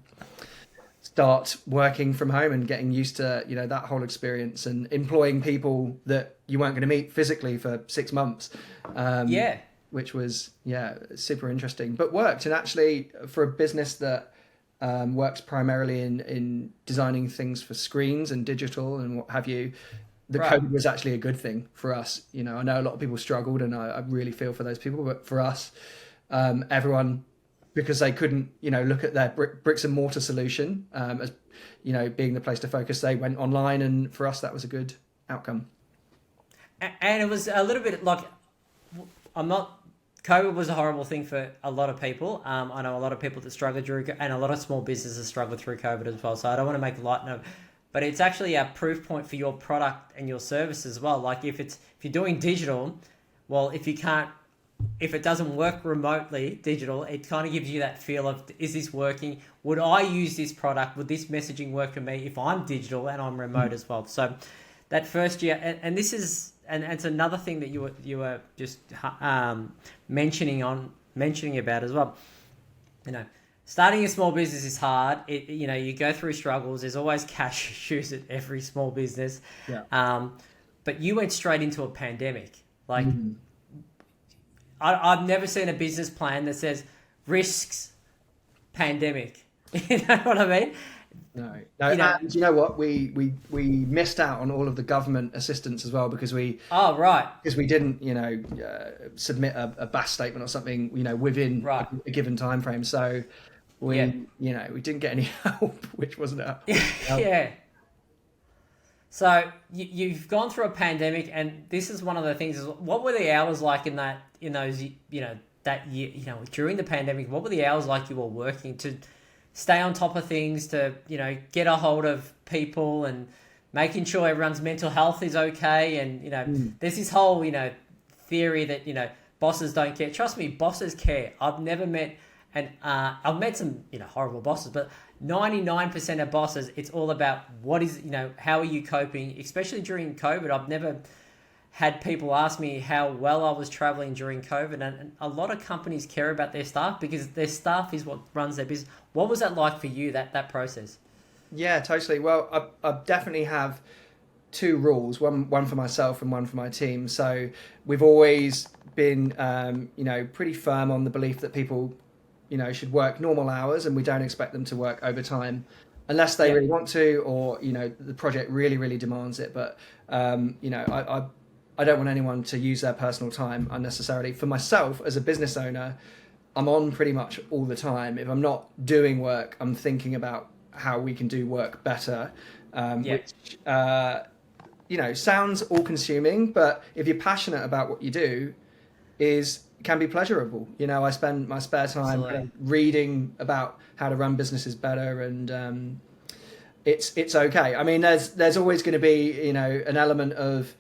start working from home and getting used to, that whole experience and employing people that you weren't going to meet physically for 6 months. which was super interesting, but worked. And actually, for a business that works primarily in designing things for screens and digital and what have you, the Right. COVID was actually a good thing for us. I know a lot of people struggled, and I really feel for those people. But for us, everyone, because they couldn't, look at their bricks and mortar solution as, being the place to focus, they went online, and for us, that was a good outcome. And it was a little bit like, COVID was a horrible thing for a lot of people. I know a lot of people that struggled during, and a lot of small businesses struggled through COVID as well. So I don't want to make light of, but it's actually a proof point for your product and your service as well. Like if you're doing digital, well, if it doesn't work remotely digital, it kind of gives you that feel of, is this working? Would I use this product? Would this messaging work for me if I'm digital and I'm remote as well? So that first year, and this is, and it's another thing that you were just mentioning about as well. Starting a small business is hard. You go through struggles. There's always cash issues at every small business. Yeah. But you went straight into a pandemic. Like, I've never seen a business plan that says risks, pandemic. You know what I mean? No. And you know what? We missed out on all of the government assistance as well because we didn't submit a BAS statement or something within a given time frame. So we didn't get any help, which wasn't help. Yeah. So you've gone through a pandemic, and this is one of the things. What were the hours like in that that year? During the pandemic, what were the hours like you were working to stay on top of things, to get a hold of people and making sure everyone's mental health is okay? And there's this whole theory that bosses don't care. Trust me, bosses care. I've never met, and I've met some horrible bosses, but 99% of bosses, it's all about how are you coping, especially during COVID. I've never had people ask me how well I was traveling during COVID, and a lot of companies care about their staff because their staff is what runs their business. What was that like for you, that process? Yeah, totally. Well, I definitely have two rules, one for myself and one for my team. So we've always been, pretty firm on the belief that people should work normal hours, and we don't expect them to work overtime unless they really want to, or the project really, really demands it. But I don't want anyone to use their personal time unnecessarily. For myself as a business owner, I'm on pretty much all the time. If I'm not doing work, I'm thinking about how we can do work better, which sounds all-consuming, but if you're passionate about what you do, can be pleasurable. I spend my spare time reading about how to run businesses better, and it's okay. I mean, there's always going to be an element of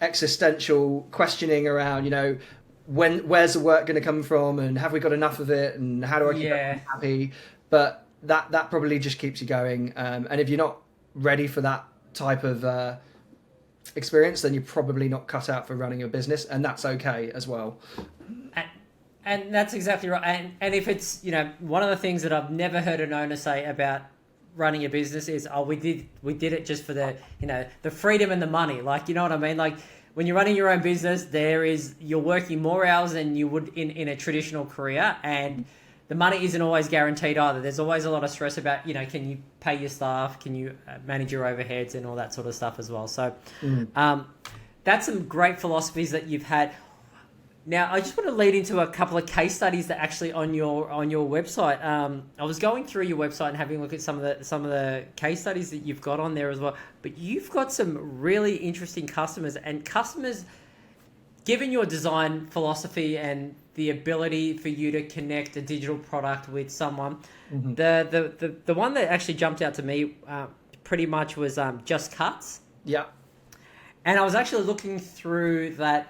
existential questioning around where's the work going to come from, and have we got enough of it, and how do I keep everyone happy? But that probably just keeps you going, and if you're not ready for that type of experience, then you're probably not cut out for running a business, and that's okay as well. And that's exactly right. And if it's one of the things that I've never heard an owner say about running a business is, we did it just for the the freedom and the money. Like, you know what I mean? Like, when you're running your own business, you're working more hours than you would in a traditional career, and the money isn't always guaranteed either. There's always a lot of stress about, can you pay your staff? Can you manage your overheads and all that sort of stuff as well? So that's some great philosophies that you've had. Now, I just want to lead into a couple of case studies that actually on your website. I was going through your website and having a look at some of the case studies that you've got on there as well. But you've got some really interesting customers, and customers, given your design philosophy and the ability for you to connect a digital product with someone, the one that actually jumped out to me pretty much was Just Cuts. Yeah. And I was actually looking through that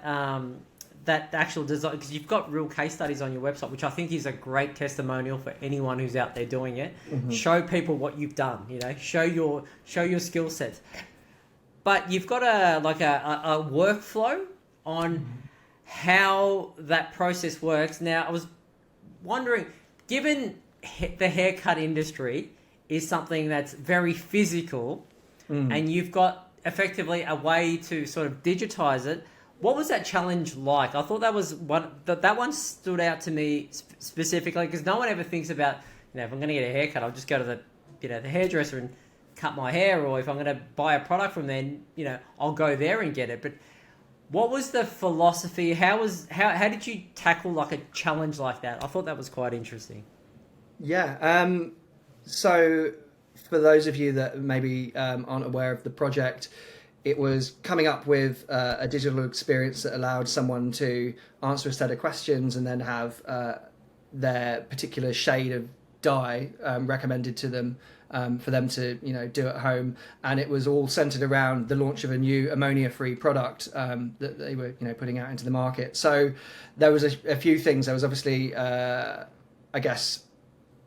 actual design, because you've got real case studies on your website, which I think is a great testimonial for anyone who's out there doing it. Show people what you've done, show your skill sets. But you've got a workflow on how that process works. Now, I was wondering, given the haircut industry is something that's very physical, and you've got effectively a way to sort of digitize it, What was that challenge like? I thought that was that one stood out to me specifically because no one ever thinks about, if I'm going to get a haircut, I'll just go to the hairdresser and cut my hair, or if I'm going to buy a product from them, I'll go there and get it. But what was the philosophy? How did you tackle like a challenge like that? I thought that was quite interesting. Yeah. So for those of you that maybe aren't aware of the project, it was coming up with a digital experience that allowed someone to answer a set of questions and then have their particular shade of dye recommended to them for them to do at home. And it was all centered around the launch of a new ammonia-free product that they were putting out into the market. So there was a few things. There was obviously I guess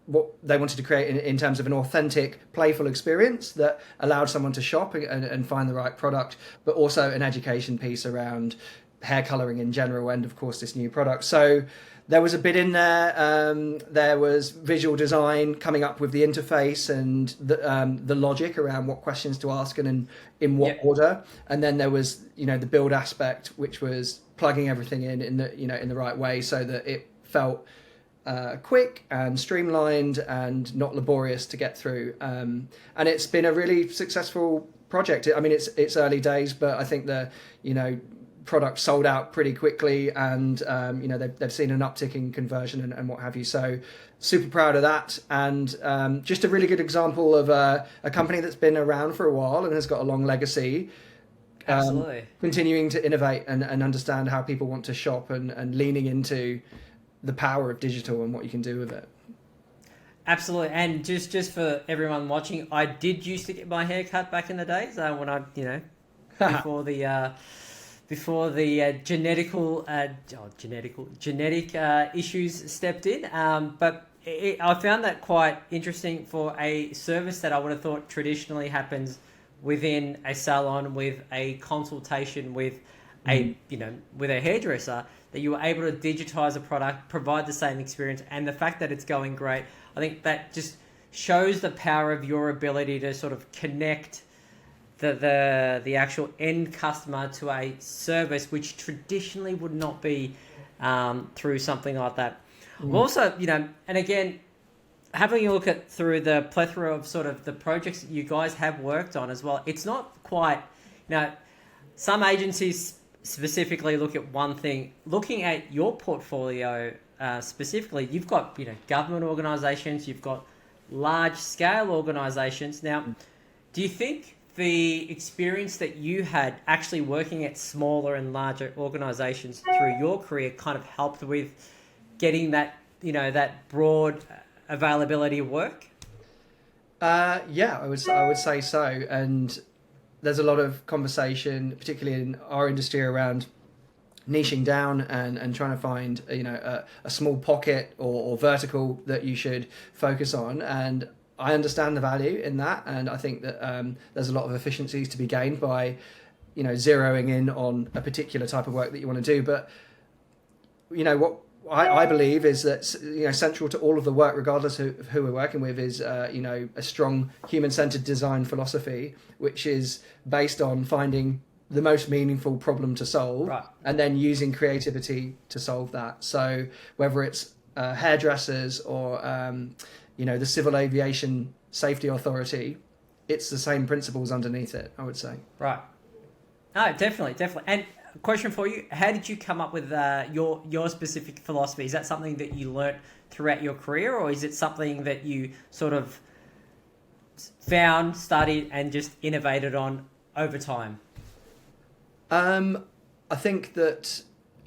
what they wanted to create in terms of an authentic, playful experience that allowed someone to shop and find the right product, but also an education piece around hair colouring in general and, of course, this new product. So there was a bit in there. There was visual design, coming up with the interface and the logic around what questions to ask and in what order. And then there was, the build aspect, which was plugging everything in the right way so that it felt quick and streamlined and not laborious to get through, and it's been a really successful project. I mean, it's early days, but I think the product sold out pretty quickly, and they've seen an uptick in conversion and what have you. So super proud of that, and just a really good example of a company that's been around for a while and has got a long legacy. Absolutely. Continuing to innovate and understand how people want to shop and leaning into the power of digital and what you can do with it. Absolutely. And just for everyone watching, I did used to get my hair cut back in the days when I before the genetic issues stepped in, but I found that quite interesting for a service that I would have thought traditionally happens within a salon with a consultation with with a hairdresser, that you were able to digitize a product, provide the same experience, and the fact that it's going great. I think that just shows the power of your ability to sort of connect the actual end customer to a service which traditionally would not be through something like that. Also, and again, having a look at through the plethora of sort of the projects that you guys have worked on as well, it's not quite, some agencies specifically look at one thing. Looking at your portfolio specifically, you've got government organisations, you've got large scale organisations. Now, do you think the experience that you had actually working at smaller and larger organisations through your career kind of helped with getting that that broad availability of work? Yeah, I would say so. And there's a lot of conversation, particularly in our industry, around niching down and trying to find a small pocket or vertical that you should focus on. And I understand the value in that, and I think that there's a lot of efficiencies to be gained by zeroing in on a particular type of work that you want to do. But what I believe is that central to all of the work, regardless of who we're working with, is a strong human-centered design philosophy, which is based on finding the most meaningful problem to solve, right, and then using creativity to solve that. So whether it's hairdressers or the Civil Aviation Safety Authority, it's the same principles underneath it, I would say. Right. No, definitely. And question for you: how did you come up with your specific philosophy? Is that something that you learnt throughout your career, or is it something that you sort of found, studied, and just innovated on over time? I think that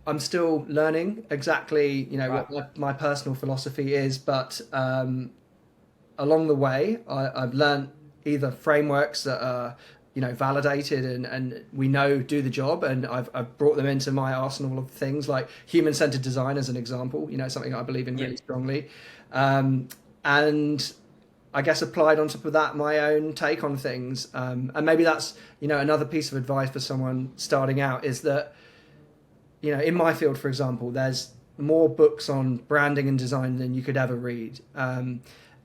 I'm still learning exactly, Right. what my personal philosophy is, but along the way, I've learned either frameworks that are validated and we know do the job, and I've brought them into my arsenal of things, like human-centered design as an example, something I believe in really strongly, and I guess applied on top of that my own take on things, and maybe that's another piece of advice for someone starting out is that in my field, for example, there's more books on branding and design than you could ever read,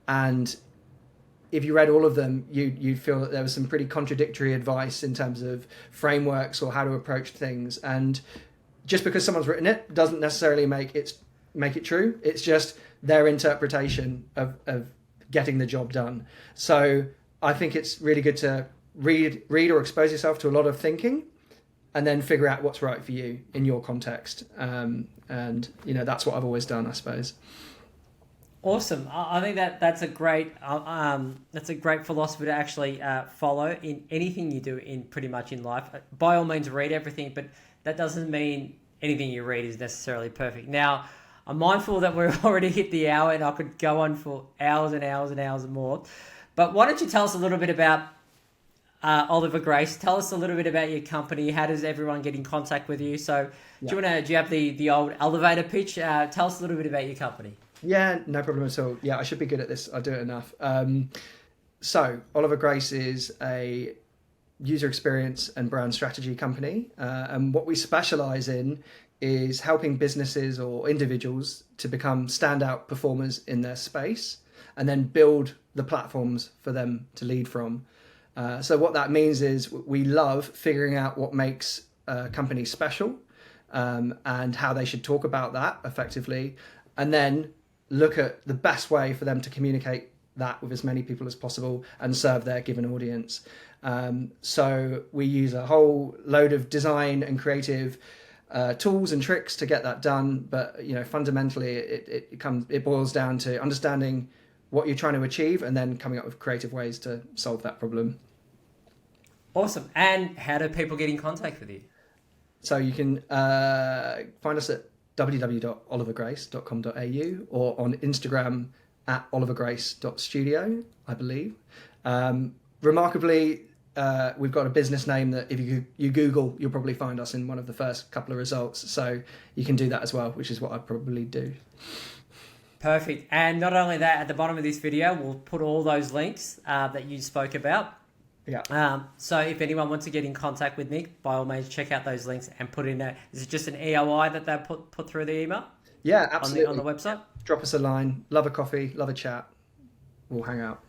and if you read all of them, you'd feel that there was some pretty contradictory advice in terms of frameworks or how to approach things. And just because someone's written it doesn't necessarily make it true. It's just their interpretation of getting the job done. So I think it's really good to read or expose yourself to a lot of thinking, and then figure out what's right for you in your context. And that's what I've always done, I suppose. Awesome. I think that's a great philosophy to actually follow in anything you do in pretty much in life. By all means, read everything, but that doesn't mean anything you read is necessarily perfect. Now, I'm mindful that we've already hit the hour, and I could go on for hours and hours and hours and more. But why don't you tell us a little bit about Oliver Grace? Tell us a little bit about your company. How does everyone get in contact with you? So, do you have the old elevator pitch? Tell us a little bit about your company. Yeah, no problem at all. Yeah, I should be good at this. I do it enough. So Oliver Grace is a user experience and brand strategy company. And what we specialize in is helping businesses or individuals to become standout performers in their space, and then build the platforms for them to lead from. So what that means is we love figuring out what makes a company special, and how they should talk about that effectively, and then look at the best way for them to communicate that with as many people as possible and serve their given audience. So we use a whole load of design and creative tools and tricks to get that done. But fundamentally, it boils down to understanding what you're trying to achieve and then coming up with creative ways to solve that problem. Awesome. And how do people get in contact with you? So you can find us at www.olivergrace.com.au or on Instagram at olivergrace.studio, I believe. Remarkably, we've got a business name that if you Google, you'll probably find us in one of the first couple of results. So you can do that as well, which is what I'd probably do. Perfect. And not only that, at the bottom of this video, we'll put all those links that you spoke about. Yeah. So if anyone wants to get in contact with Nick, by all means, check out those links and put in is it just an EOI that they put through the email? Yeah, absolutely. On the website? Drop us a line. Love a coffee, love a chat. We'll hang out.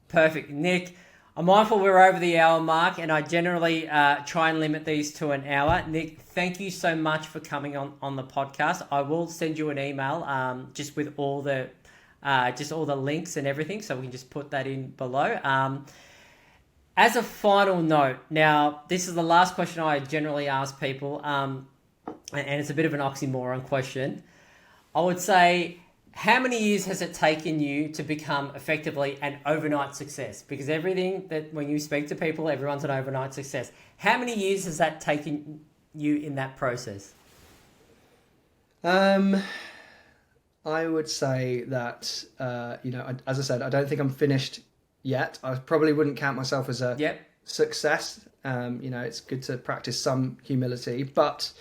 Perfect. Nick, I'm mindful we're over the hour mark, and I generally try and limit these to an hour. Nick, thank you so much for coming on the podcast. I will send you an email just with all the links and everything, so we can just put that in below. As a final note, now this is the last question I generally ask people, and it's a bit of an oxymoron question. I would say, how many years has it taken you to become effectively an overnight success? Because everything that when you speak to people, everyone's an overnight success. How many years has that taken you in that process? I would say that, as I said, I don't think I'm finished yet. I probably wouldn't count myself as a success. It's good to practice some humility, but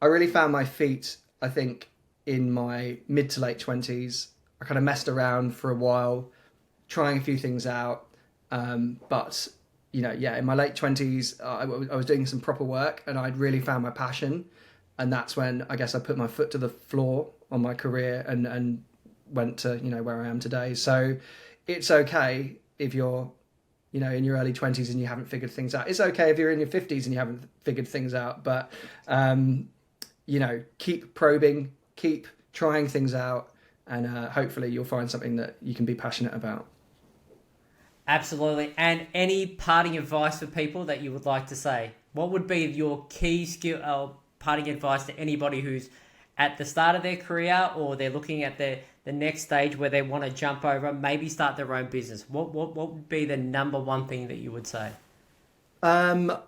I really found my feet, I think, in my mid to late 20s. I kind of messed around for a while, trying a few things out. But in my late 20s, I was doing some proper work, and I'd really found my passion. And that's when I guess I put my foot to the floor on my career and went to, where I am today. So it's okay if you're, in your early 20s and you haven't figured things out. It's okay if you're in your 50s and you haven't figured things out. But, keep probing, keep trying things out, and hopefully you'll find something that you can be passionate about. Absolutely. And any parting advice for people that you would like to say? What would be your key skill, parting advice to anybody who's at the start of their career, or they're looking at the next stage where they want to jump over, maybe start their own business? What would be the number one thing that you would say? I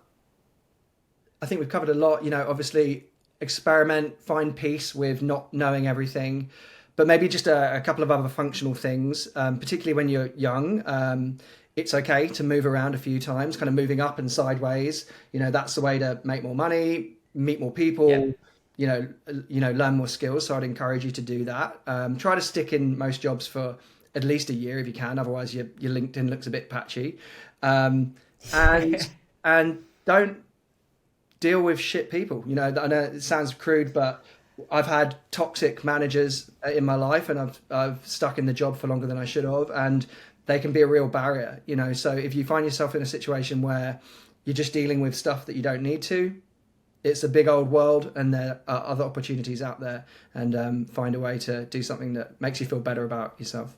think we've covered a lot. Obviously experiment, find peace with not knowing everything, but maybe just a couple of other functional things, particularly when you're young. It's okay to move around a few times, kind of moving up and sideways. That's the way to make more money, meet more people, learn more skills. So I'd encourage you to do that. Try to stick in most jobs for at least a year if you can. Otherwise your LinkedIn looks a bit patchy. And don't deal with shit people. I know it sounds crude, but I've had toxic managers in my life, and I've stuck in the job for longer than I should have. And they can be a real barrier, you know. So if you find yourself in a situation where you're just dealing with stuff that you don't need to, it's a big old world, and there are other opportunities out there, and find a way to do something that makes you feel better about yourself.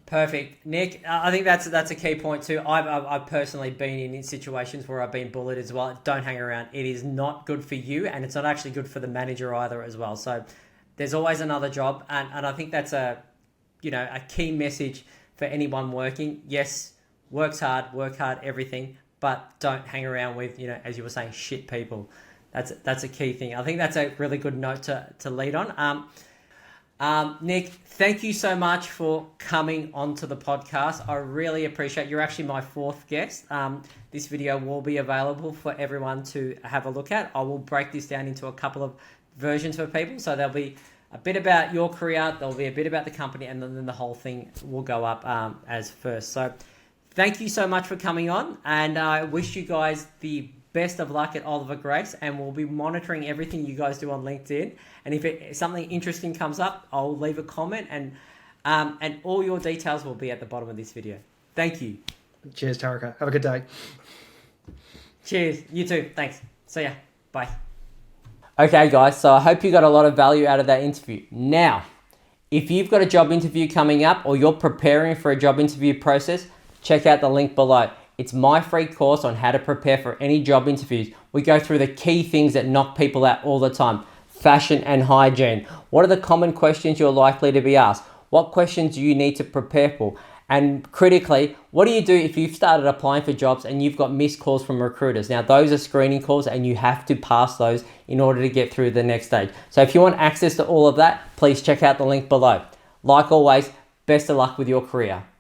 Perfect, Nick. I think that's a key point too. I've personally been in situations where I've been bullied as well. Don't hang around. It is not good for you, and it's not actually good for the manager either as well. So there's always another job, and I think that's a key message for anyone working. Yes, work hard, everything, but don't hang around with, as you were saying, shit people. That's a key thing. I think that's a really good note to lead on. Nick, thank you so much for coming onto the podcast. I really appreciate it. You're actually my fourth guest. This video will be available for everyone to have a look at. I will break this down into a couple of versions for people. So there'll be a bit about your career, there'll be a bit about the company, and then the whole thing will go up as first. So thank you so much for coming on, and I wish you guys the best of luck at Oliver Grace, and we'll be monitoring everything you guys do on LinkedIn. And if something interesting comes up, I'll leave a comment, and all your details will be at the bottom of this video. Thank you. Cheers, Tarika. Have a good day. Cheers. You too. Thanks. See ya. Bye. Okay, guys, so I hope you got a lot of value out of that interview. Now, if you've got a job interview coming up, or you're preparing for a job interview process, check out the link below. It's my free course on how to prepare for any job interviews. We go through the key things that knock people out all the time. Fashion and hygiene. What are the common questions you're likely to be asked? What questions do you need to prepare for? And critically, what do you do if you've started applying for jobs and you've got missed calls from recruiters? Now, those are screening calls, and you have to pass those in order to get through the next stage. So if you want access to all of that, please check out the link below. Like always, best of luck with your career.